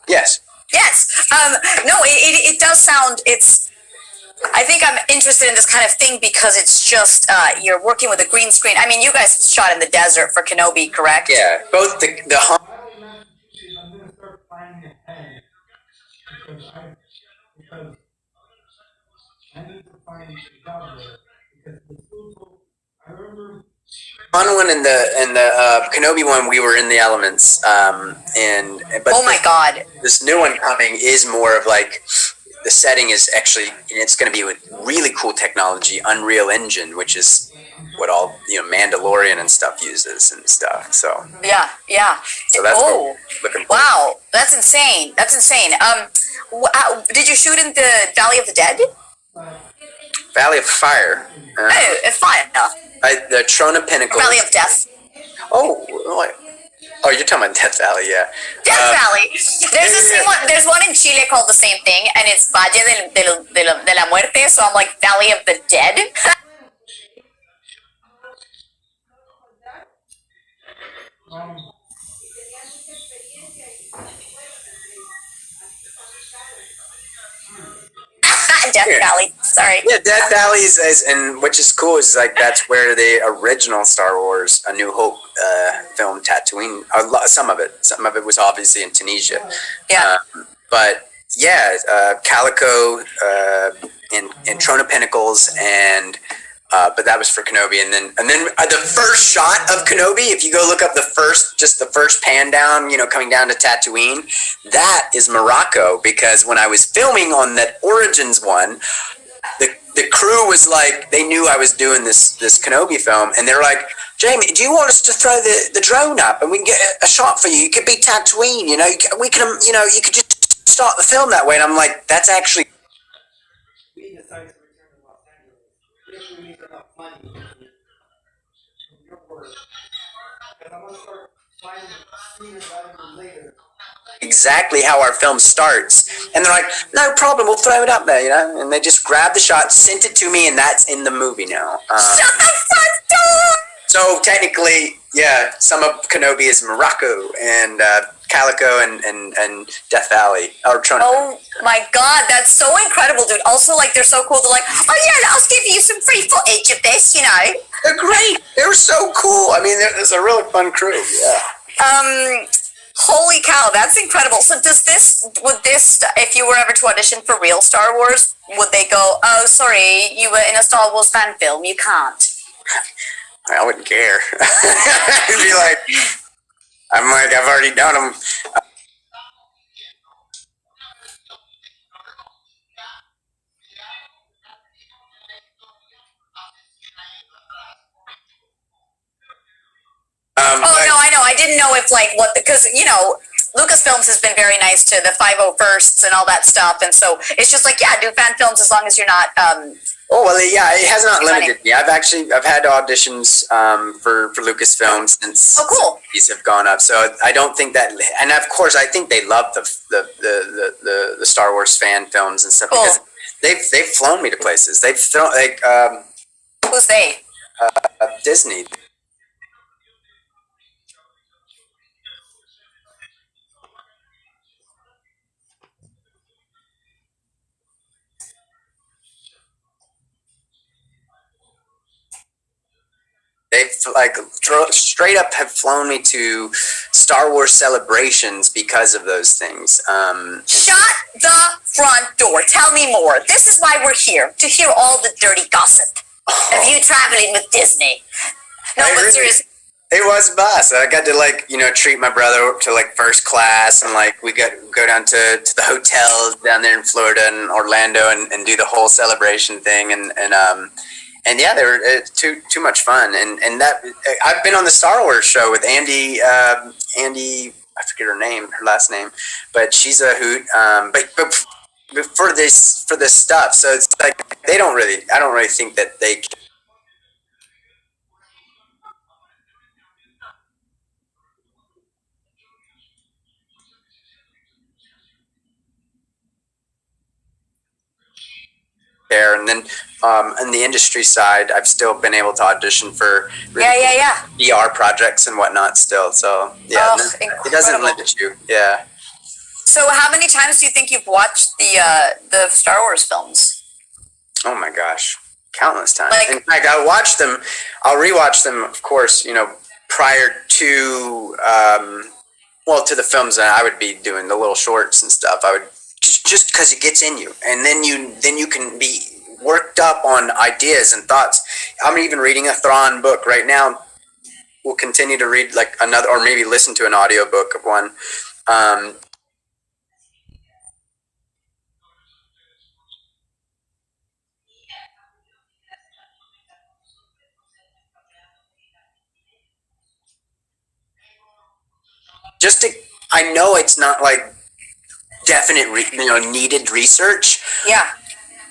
yes. Yes. No, it does sound. It's I think I'm interested in this kind of thing because it's just you're working with a green screen. I mean, you guys shot in the desert for Kenobi, correct? Yeah, both the I'm gonna start planning ahead because I need to find a job there because the school. I remember. Han one and the Kenobi one, we were in the elements, and but Oh my God! this new one coming is more of like the setting is actually, it's going to be with really cool technology, Unreal Engine, which is what all Mandalorian and stuff uses and stuff. So Yeah. so that's what we're looking for. Wow, that's insane. That's insane. Did you shoot in the Valley of the Dead? Valley of Fire. Oh, it's fine. The Trona Pinnacle. Valley of Death. Oh, what? Oh, you're talking about Death Valley, yeah. Death Valley. There's the same one. There's one in Chile called the same thing, and it's Valle de la Muerte. So I'm like Valley of the Dead. Death Valley. Sorry. Yeah, Death Valley is, and which is cool, is like that's where the original Star Wars A New Hope film Tatooine, some of it was obviously in Tunisia. Yeah. But yeah, Calico and Trona Pinnacles, and but that was for Kenobi, and then the first shot of Kenobi, if you go look up the first pan down, coming down to Tatooine, that is Morocco, because when I was filming on that Origins one, the crew was like, they knew I was doing this Kenobi film, and they're like, Jamie, do you want us to throw the drone up and we can get a shot for you? You could be Tatooine, we can, you could just start the film that way. And I'm like, that's actually. We decided to return to Los Angeles if we make enough money from your work. Because I'm gonna start finding sooner rather than later. Exactly how our film starts, and they're like, no problem, we'll throw it up there, and they just grabbed the shot, sent it to me, and that's in the movie now. Shut the front door! So technically, yeah, some of Kenobi is Morocco, and Calico and Death Valley, or Trona. Oh my God, that's so incredible, dude. Also, like, they're so cool. They're like, oh yeah, I'll give you some free footage of this, They're great. They're so cool. I mean, it's a really fun crew. Yeah. Holy cow, that's incredible. So would this, if you were ever to audition for real Star Wars, would they go, oh, sorry, you were in a Star Wars fan film, you can't? I wouldn't care. I'd be like, I've already done them. No, I know. I didn't know if because Lucasfilms has been very nice to the 501sts and all that stuff, and so it's just like, yeah, do fan films as long as you're not. Oh well, yeah, it has not limited me. I've had auditions for Lucasfilms since cool. These have gone up. So I don't think that, and of course I think they love the Star Wars fan films and stuff, because they've flown me to places. They've thrown who's they? Disney. They've straight up have flown me to Star Wars celebrations because of those things. Shut the front door. Tell me more. This is why we're here, to hear all the dirty gossip of you traveling with Disney. No, but seriously. It was bus. I got to treat my brother to first class, and we go down to the hotels down there in Florida and Orlando and do the whole celebration thing, and yeah, they were too much fun, and that I've been on the Star Wars show with Andy, I forget her last name, but she's a hoot. But for this stuff, so it's like I don't really think that they. There, and then on the industry side, I've still been able to audition for VR projects and whatnot still. So yeah, it doesn't limit you. Yeah. So how many times do you think you've watched the Star Wars films? Oh my gosh, countless times. Like, In fact, I'll watch them. I'll rewatch them, of course. Prior to well, to the films that I would be doing, the little shorts and stuff. I would just because it gets in you, and then you can be worked up on ideas and thoughts. I'm even reading a Thrawn book right now. We'll continue to read like another, or maybe listen to an audiobook of one. Just to, I know it's not like definite, needed research, yeah,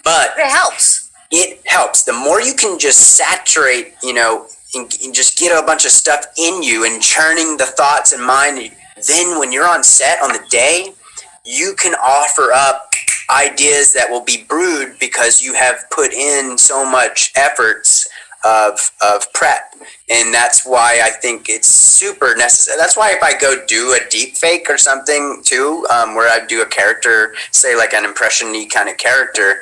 but it helps. it helps. The more you can just saturate, and just get a bunch of stuff in you and churning the thoughts and mind, then when you're on set on the day, you can offer up ideas that will be brewed because you have put in so much efforts of prep. And that's why I think it's super necessary. That's why if I go do a deep fake or something too, where I do a character, say like an impression-y kind of character,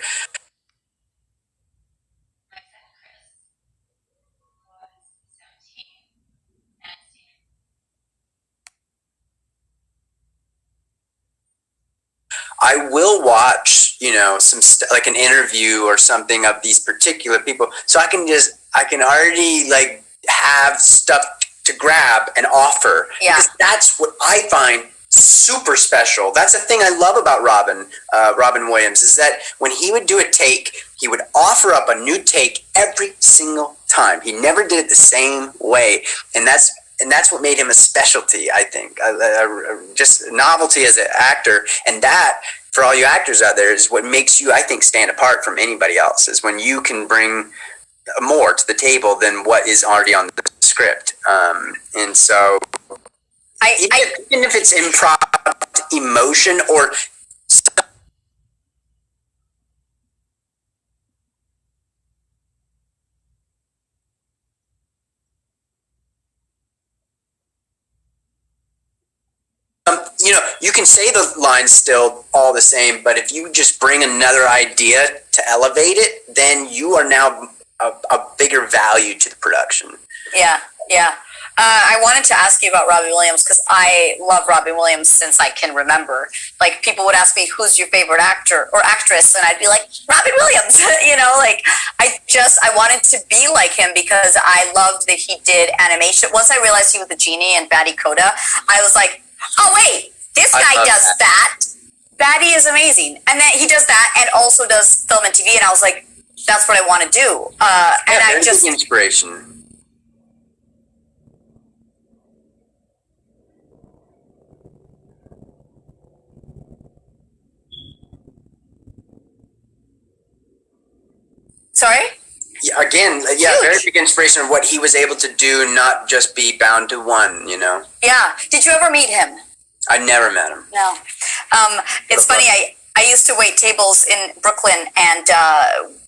I will watch, some like an interview or something of these particular people, so I can already like have stuff to grab and offer. Yeah. Because that's what I find super special. That's the thing I love about Robin Williams, is that when he would do a take, he would offer up a new take every single time. He never did it the same way, and that's what made him a specialty, I think. Just novelty as an actor, and that, for all you actors out there, is what makes you, I think, stand apart from anybody else, is when you can bring more to the table than what is already on the script. And so, even if it's improv emotion or you can say the lines still all the same, but if you just bring another idea to elevate it, then you are now a bigger value to the production. Yeah, yeah. I wanted to ask you about Robin Williams because I love Robin Williams since I can remember. Like, people would ask me, who's your favorite actor or actress? And I'd be like, Robin Williams. I wanted to be like him because I loved that he did animation. Once I realized he was the genie in Batty Coda, I was like, oh, wait, this guy does that. Batty is amazing. And then he does that and also does film and TV. And I was like, that's what I want to do. And I just... inspiration. Sorry? Yeah, again, very big inspiration of what he was able to do, not just be bound to one, Yeah. Did you ever meet him? I never met him. No. It's funny, I used to wait tables in Brooklyn, and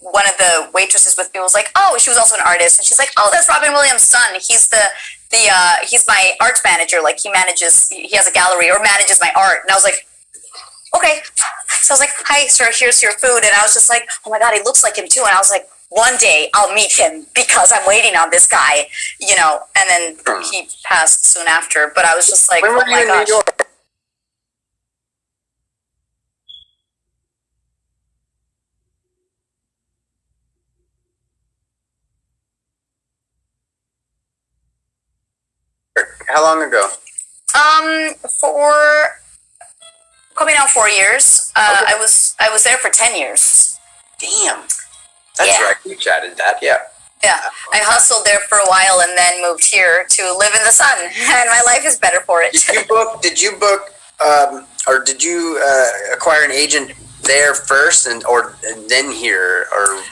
one of the waitresses with me was like, oh, she was also an artist, and she's like, oh, that's Robin Williams' son. He's he's my art manager. Like, he has a gallery or manages my art. And I was like, okay. So I was like, hi, sir, here's your food. And I was just like, oh my God, he looks like him too. And I was like, one day I'll meet him because I'm waiting on this guy, and then he passed soon after. But I was just like, when were oh my you in gosh. New York? How long ago? For coming out 4 years. Okay. I was there for 10 years. Damn. That's right. We chatted that, yeah. Yeah. I hustled there for a while and then moved here to live in the sun, and my life is better for it. Did you book, or did you acquire an agent there first and then here, or?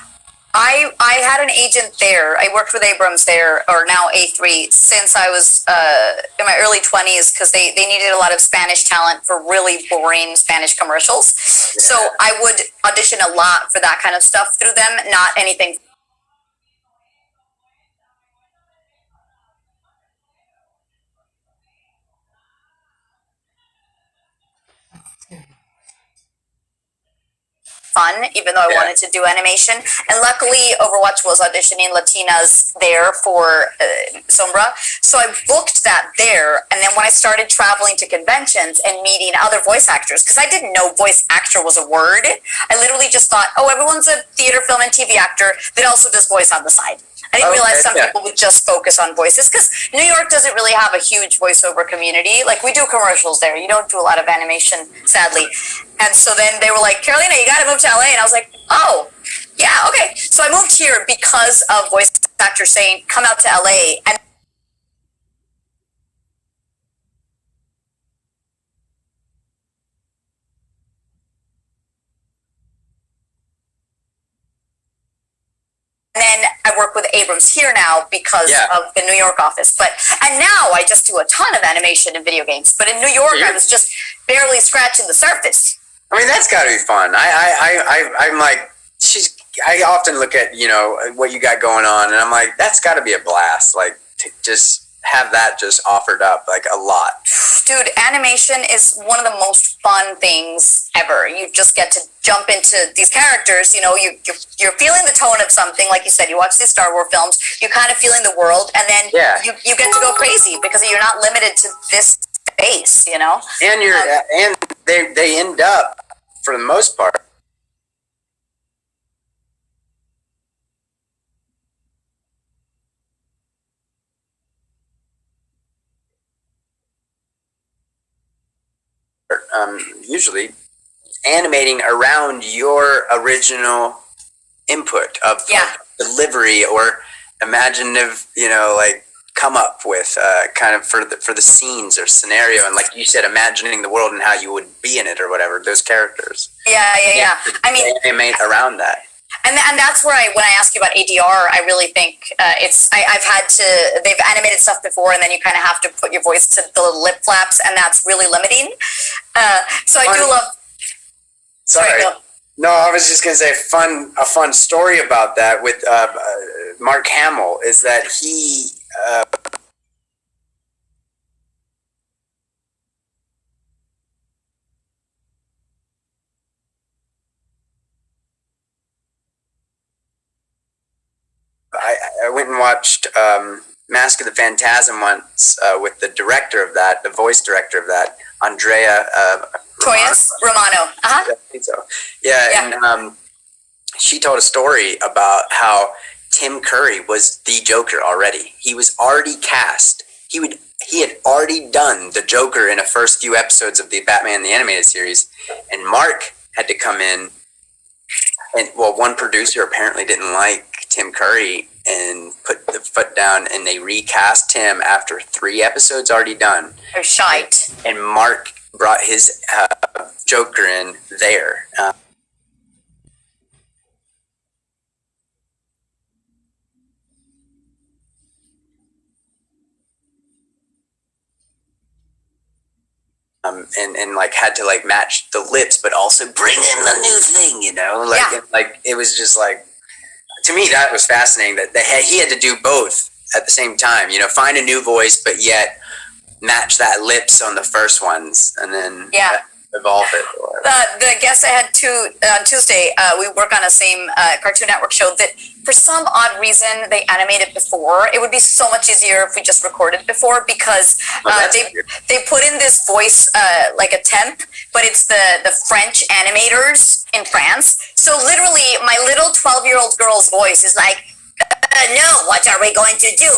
I had an agent there. I worked with Abrams there, or now A3, since I was in my early 20s, because they needed a lot of Spanish talent for really boring Spanish commercials. Yeah. So I would audition a lot for that kind of stuff through them, not anything. Fun. fun, even though I wanted to do animation. And luckily, Overwatch was auditioning Latinas there for Sombra. So I booked that there. And then when I started traveling to conventions and meeting other voice actors, because I didn't know voice actor was a word, I literally just thought, oh, everyone's a theater, film, and TV actor that also does voice on the side. I didn't realize some people would just focus on voices, because New York doesn't really have a huge voiceover community. Like, we do commercials there. You don't do a lot of animation, sadly. And so then they were like, Carolina, you got to move to LA. And I was like, oh, yeah, okay. So I moved here because of voice actors saying, come out to LA. And then I work with Abrams here now because of the New York office. And now I just do a ton of animation in video games. But in New York, I was just barely scratching the surface. I mean, that's got to be fun. I'm like, I often look at, what you got going on, and I'm like, that's got to be a blast. Like, to just have that just offered up, like, a lot. Dude, animation is one of the most fun things ever. You just get to jump into these characters. You're feeling the tone of something. Like you said, you watch these Star Wars films, you're kind of feeling the world, and then you get to go crazy because you're not limited to this space, And and they end up, for the most part, usually animating around your original input of delivery or imaginative, like come up with kind of for the scenes or scenario, and like you said, imagining the world and how you would be in it or whatever, those characters. Yeah. I mean, animate around that. And that's where when I ask you about ADR, I really think they've animated stuff before, and then you kind of have to put your voice to the little lip flaps, and that's really limiting. So I do love. Sorry. No, I was just gonna say a fun story about that with Mark Hamill is that he. I went and watched Mask of the Phantasm once with the director of that, the voice director of that, Andrea Romano. I think so. Yeah. And she told a story about how Tim Curry was the Joker already. He was already cast. He had already done the Joker in the first few episodes of the Batman the Animated Series, and Mark had to come in. And one producer apparently didn't like Tim Curry and put the foot down, and they recast him after 3 episodes already done. Oh, shite. And Mark brought his Joker in there. And like had to like match the lips, but also bring in the new thing, like it was just like, to me, that was fascinating that he had to do both at the same time, find a new voice, but yet match that lips on the first ones, and then evolve it. The guest I had on Tuesday, we work on the same Cartoon Network show that for some odd reason they animated before. It would be so much easier if we just recorded before, because they put in this voice like a temp, but it's the French animators in France. So literally my little 12-year-old girl's voice is like, no, what are we going to do?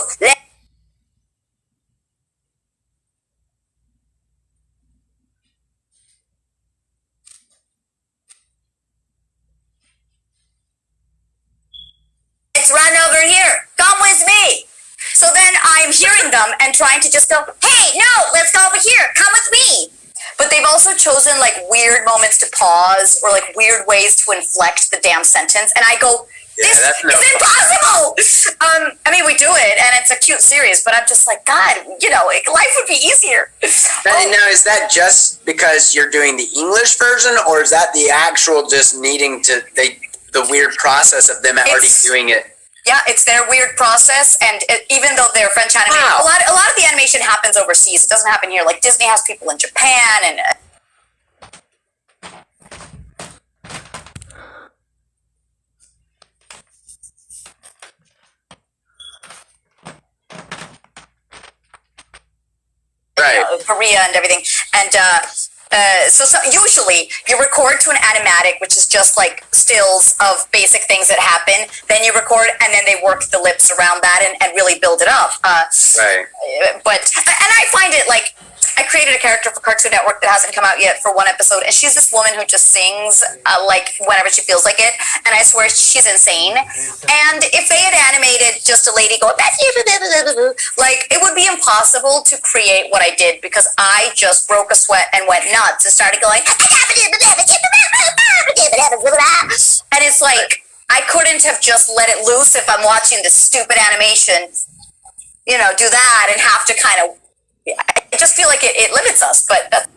Let's run over here. Come with me. So then I'm hearing them and trying to just go, hey, no, let's go over here. Come with me. But they've also chosen like weird moments to pause or like weird ways to inflect the damn sentence. And I go, this is impossible. I mean, we do it, and it's a cute series, but I'm just like, God, life would be easier. Now, is that just because you're doing the English version, or is that the actual just needing to the weird process of them already doing it? Yeah, it's their weird process, and even though they're French animation, a lot of the animation happens overseas. It doesn't happen here. Like Disney has people in Japan, and Right. Korea and everything. And so usually you record to an animatic, which is just like stills of basic things that happen. Then you record, and then they work the lips around that and really build it up. Right. And I find it like, I created a character for Cartoon Network that hasn't come out yet for one episode, and she's this woman who just sings like whenever she feels like it, and I swear she's insane. And if they had animated just a lady going like, it would be impossible to create what I did, because I just broke a sweat and went nuts and started going and it's like, I couldn't have just let it loose if I'm watching this stupid animation, do that and have to kind of, I just feel like it limits us, but that's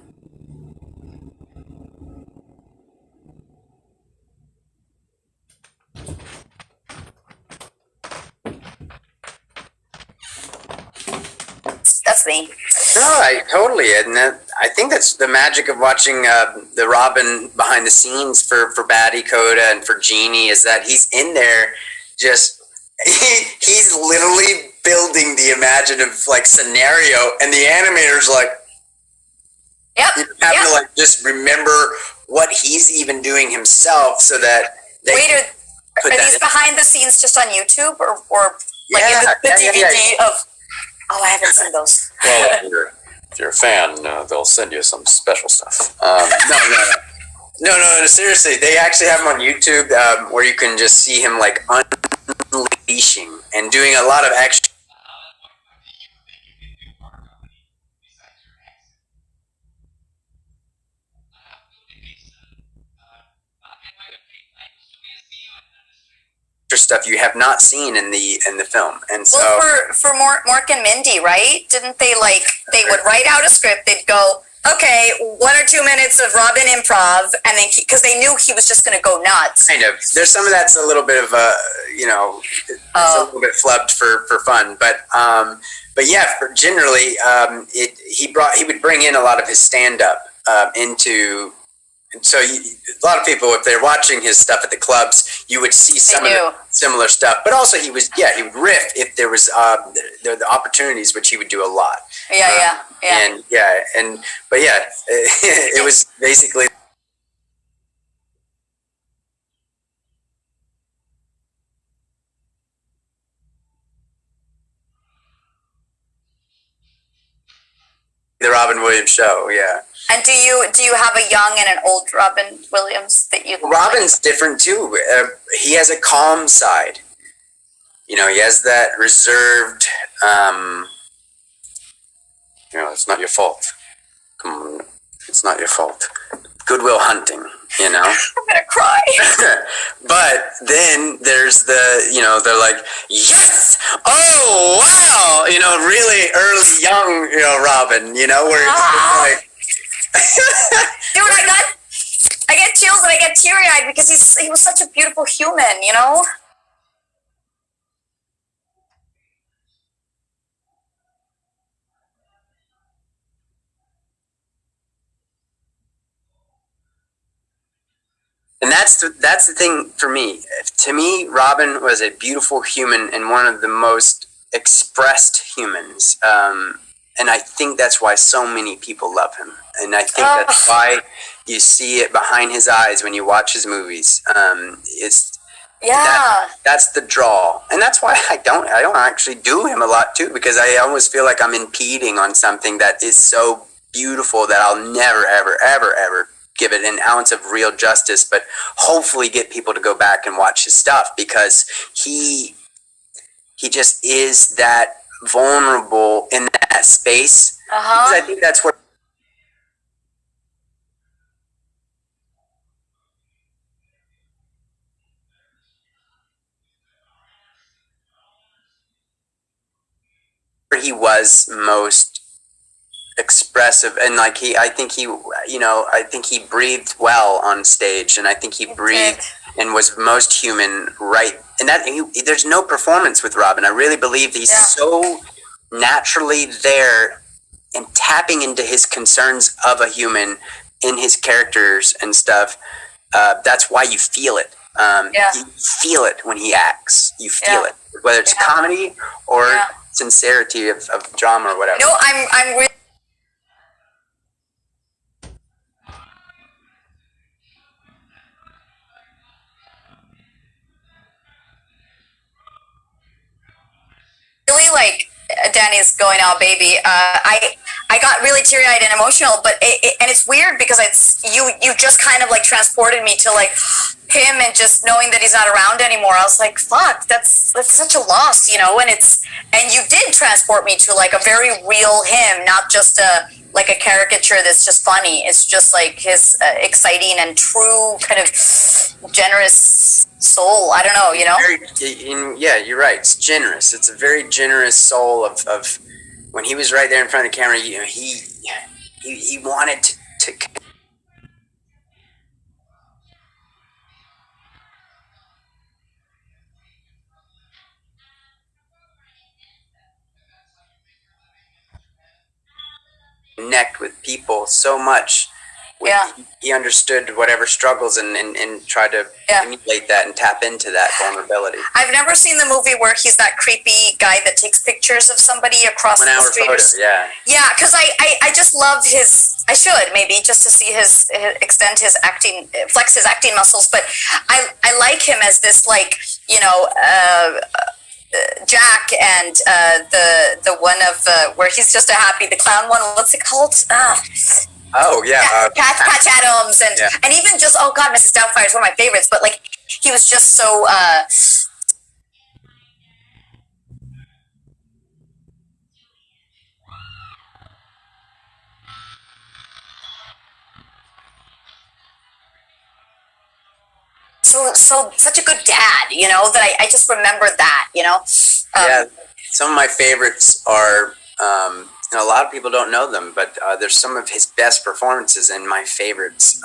me. No, I think that's the magic of watching the Robin behind the scenes for Batty Coda and for Genie, is that he's in there just he's literally building the imaginative like scenario, and the animators like having to like just remember what he's even doing himself, so that they are these behind the scenes just on YouTube or like in the DVD of? Oh, I haven't seen those. Well, if you're a fan, they'll send you some special stuff. No, seriously, they actually have him on YouTube where you can just see him like unleashing and doing a lot of action. Stuff you have not seen in the film, and so for Mork and Mindy, right? Didn't they they would write out a script? They'd go, okay, 1 or 2 minutes of Robin improv, and then because they knew he was just going to go nuts. Kind of. There's some of that's a little bit of it's a little bit flubbed for fun, but yeah, generally, he would bring in a lot of his stand up into. So a lot of people, if they're watching his stuff at the clubs, you would see some of the similar stuff. But also he would riff if there was the opportunities, which he would do a lot. Yeah. But it was basically the Robin Williams show. Yeah. And do you have a young and an old Robin Williams that you? Robin's different too. He has a calm side. He has that reserved. It's not your fault. Come on, it's not your fault. Goodwill Hunting. I'm gonna cry. But then there's they're like, yes, oh wow, really early young, Robin, where it's like. Dude, I get chills and I get teary-eyed because he was such a beautiful human, And that's the thing for me. To me, Robin was a beautiful human and one of the most expressed humans. And I think that's why so many people love him. And I think that's why you see it behind his eyes when you watch his movies. That's the draw. And that's why I don't actually do him a lot too, because I almost feel like I'm impeding on something that is so beautiful that I'll never, ever, ever, ever give it an ounce of real justice, but hopefully get people to go back and watch his stuff, because he just is that vulnerable in that space. Because I think that's where he was most expressive, and I think he breathed well on stage, and I think he breathed and was most human, right? And that there's no performance with Robin. I really believe he's so naturally there and tapping into his concerns of a human in his characters and stuff. That's why you feel it. You feel it when he acts. You feel it, whether it's comedy or sincerity of drama or whatever. No, I'm really Danny's going out, baby. I got really teary eyed and emotional, but and it's weird because you just kind of like transported me to like him, and just knowing that he's not around anymore. I was like, fuck, that's such a loss, you know. And you did transport me to like a very real him, not just a caricature that's just funny. It's just like his exciting and true kind of generous soul. I don't know, you know. Yeah, you're right. It's generous. It's a very generous soul of when he was right there in front of the camera. You know, he wanted to connect with people so much. Yeah. He understood whatever struggles and tried to emulate that and tap into that vulnerability. I've never seen the movie where he's that creepy guy that takes pictures of somebody across the street. Yeah, because I just love his. I should maybe just to see his extend his acting, flex his acting muscles. But I like him as this, like, you know, Jack, and the one of where he's just a happy, the clown one. What's it called? Oh yeah, Patch Adams, and even just, oh god, Mrs. Doubtfire is one of my favorites. But like, he was just so such a good dad, you know, that I just remember that, you know. Yeah, some of my favorites are. And a lot of people don't know them, but there's some of his best performances and my favorites.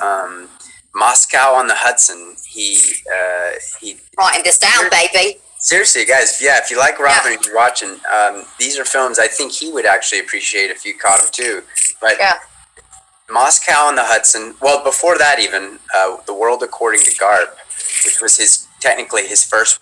Moscow on the Hudson. He writing this down, baby. Seriously, guys. Yeah, if you like Robin and you're watching, these are films I think he would actually appreciate if you caught him too. But Moscow on the Hudson. Well, before that, even The World According to Garp, which was technically his first.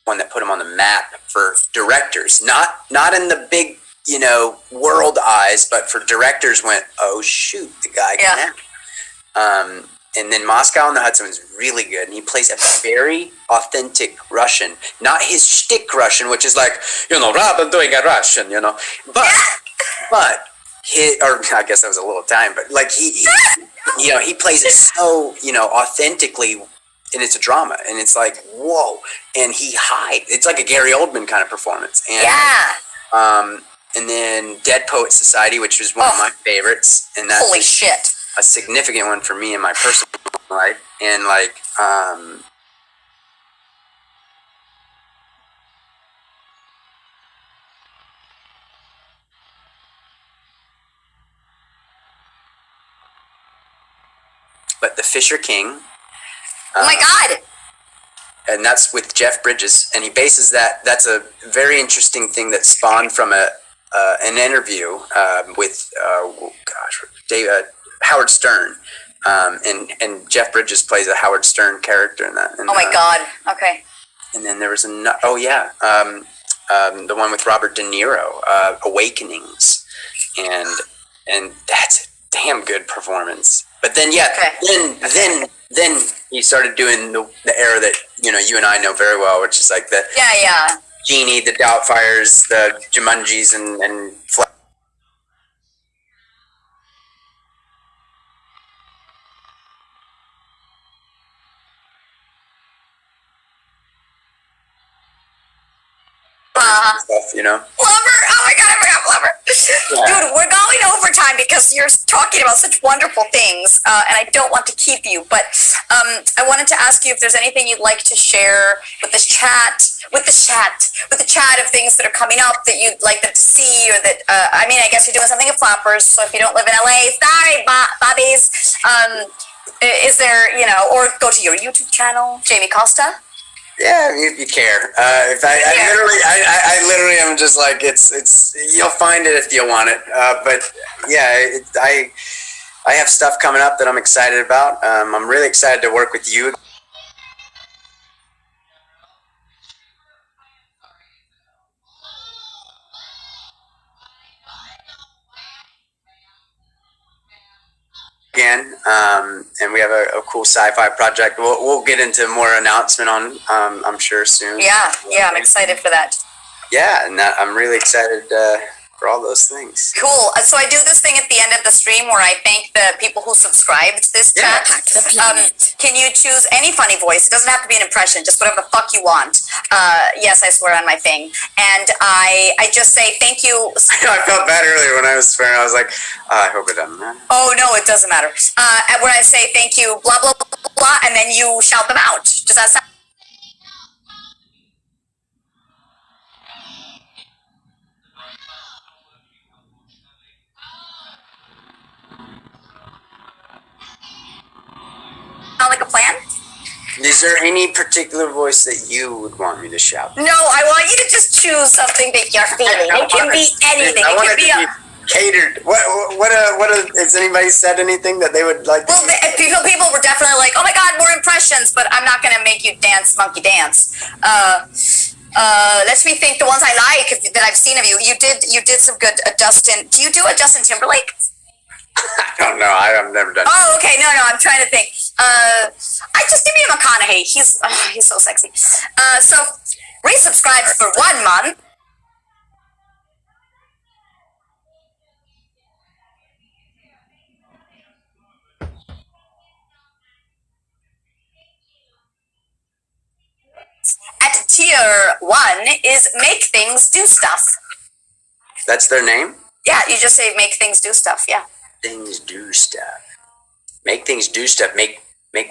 One that put him on the map for directors, not in the big, you know, world eyes, but for directors went, oh shoot, the guy can act. And then Moscow on the Hudson was really good, and he plays a very authentic Russian, not his shtick Russian, which is like, you know, Robin doing a Russian, you know, but or I guess that was a little time, but like he you know, he plays it so, you know, authentically. And it's a drama, and it's like, whoa, and he hides. It's like a Gary Oldman kind of performance. And, and then Dead Poets Society, which was one of my favorites, and that's holy shit, a significant one for me in my personal life. And like, but The Fisher King. Oh my god. And that's with Jeff Bridges, and he bases that's a very interesting thing that spawned from an interview with Howard Stern, and Jeff Bridges plays a Howard Stern character in that. And, oh my god. Okay. And then there was the one with Robert De Niro, Awakenings, and that's a damn good performance. But then then he started doing the era that, you know, you and I know very well, which is like the Genie, the Doubtfires, the Jumanjis, and stuff, you know. Lover! Oh my god, I forgot Lover! Dude, we're going overtime because you're talking about such wonderful things, and I don't want to keep you, but I wanted to ask you if there's anything you'd like to share with the chat of things that are coming up that you'd like them to see, or that, I mean, I guess you're doing something at Flappers, so if you don't live in LA, sorry, Bobbies. Is there, you know, or go to your YouTube channel, Jamie Costa? Yeah, if you care. If I literally am just like, it's you'll find it if you want it. But yeah, I have stuff coming up that I'm excited about. I'm really excited to work with you. and we have a cool sci-fi project. We'll get into more announcement on, I'm sure soon. Yeah, I'm excited for that. Yeah, and I'm really excited for all those things. Cool. So I do this thing at the end of the stream where I thank the people who subscribed to this chat. Can you choose any funny voice? It doesn't have to be an impression, just whatever the fuck you want. Yes, I swear on my thing. And I just say thank you. I felt bad earlier when I was swearing. I was like, I hope it doesn't matter. Oh, no, it doesn't matter. Where I say thank you, blah, blah, blah, blah, and then you shout them out. Does that sound? Sound like a plan? Is there any particular voice that you would want me to shout? No, I want you to just choose something that you're feeling. It can be anything. I It want can it be to be catered. Has anybody said anything that they would like? Well, people were definitely like, "Oh my God, more impressions!" But I'm not gonna make you dance, monkey dance. Let me think. The ones I like that I've seen of you. You did some good. Justin. Do you do a Justin Timberlake? I don't know. I've never done. Oh, okay. No. I'm trying to think. I just give me a McConaughey. He's so sexy. So resubscribe for 1 month. At tier 1 is make things do stuff. That's their name? Yeah, you just say make things do stuff. Yeah. Things do stuff. Make things do stuff. Make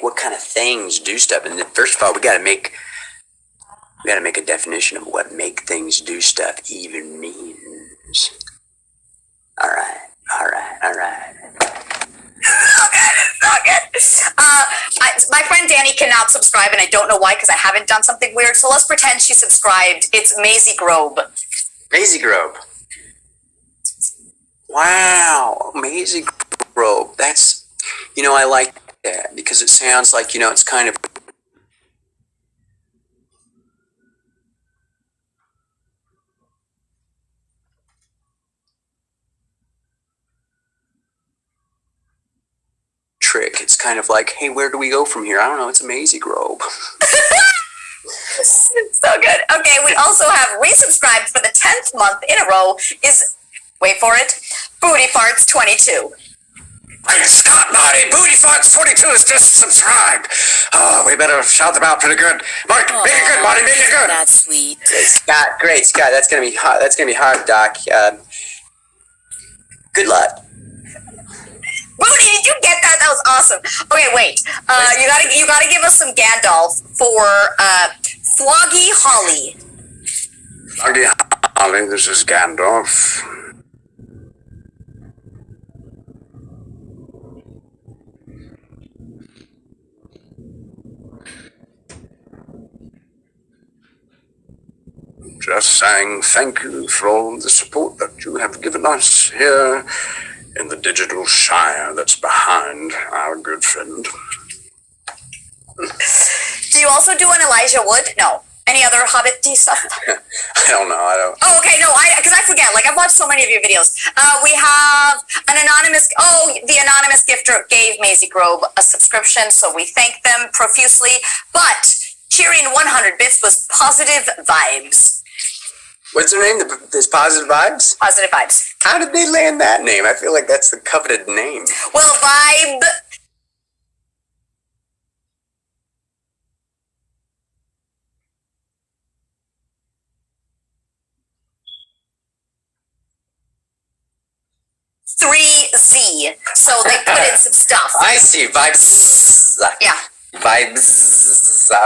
what kind of things do stuff? And then first of all, we gotta make a definition of what make things do stuff even means. All right. My friend Danny cannot subscribe, and I don't know why, because I haven't done something weird. So let's pretend she subscribed. It's Maisie Grobe. Maisie Grobe. Wow, Maisie Grobe. That's, I like that because it sounds like, it's kind of trick. It's kind of like, hey, where do we go from here? I don't know. It's a Maisie Grobe. So good. Okay, we also have resubscribed for the 10th month in a row is, wait for it, Booty Farts 22. Hey, Scott Marty, Booty Farts 22 is just subscribed. Oh, we better shout them out pretty good. Mark, make it good, Marty, make it good. That's sweet. Scott, great, Scott. That's gonna be hard. That's gonna be hard, Doc. Good luck. Booty, did you get that? That was awesome. Okay, wait. You gotta give us some Gandalf for Floggy Holly. Floggy Holly, this is Gandalf. Just saying thank you for all the support that you have given us here in the digital shire that's behind our good friend. Do you also do an Elijah Wood? No. Any other Hobbit-y stuff? I don't know. Oh, okay, no, because I forget. Like, I've watched so many of your videos. We have the anonymous gifter gave Maisie Grobe a subscription, so we thank them profusely. But cheering 100 bits was Positive Vibes. What's her name? This Positive Vibes? Positive Vibes. How did they land that name? I feel like that's the coveted name. Well, Vibe... Z. So they put in some stuff. I see. Vibes. Yeah. Vibes. All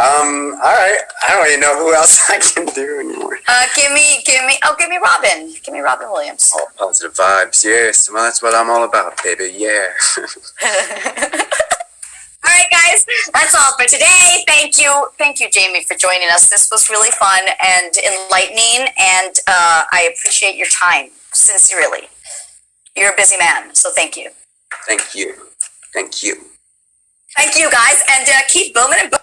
right. I don't even know who else I can do anymore. Give me Robin. Give me Robin Williams. Oh, Positive Vibes. Yes. Well, that's what I'm all about, baby. Yeah. All right, guys. That's all for today. Thank you, Jamie, for joining us. This was really fun and enlightening, and I appreciate your time sincerely. You're a busy man, so thank you. Thank you. Thank you. Thank you, guys, and keep booming and booming.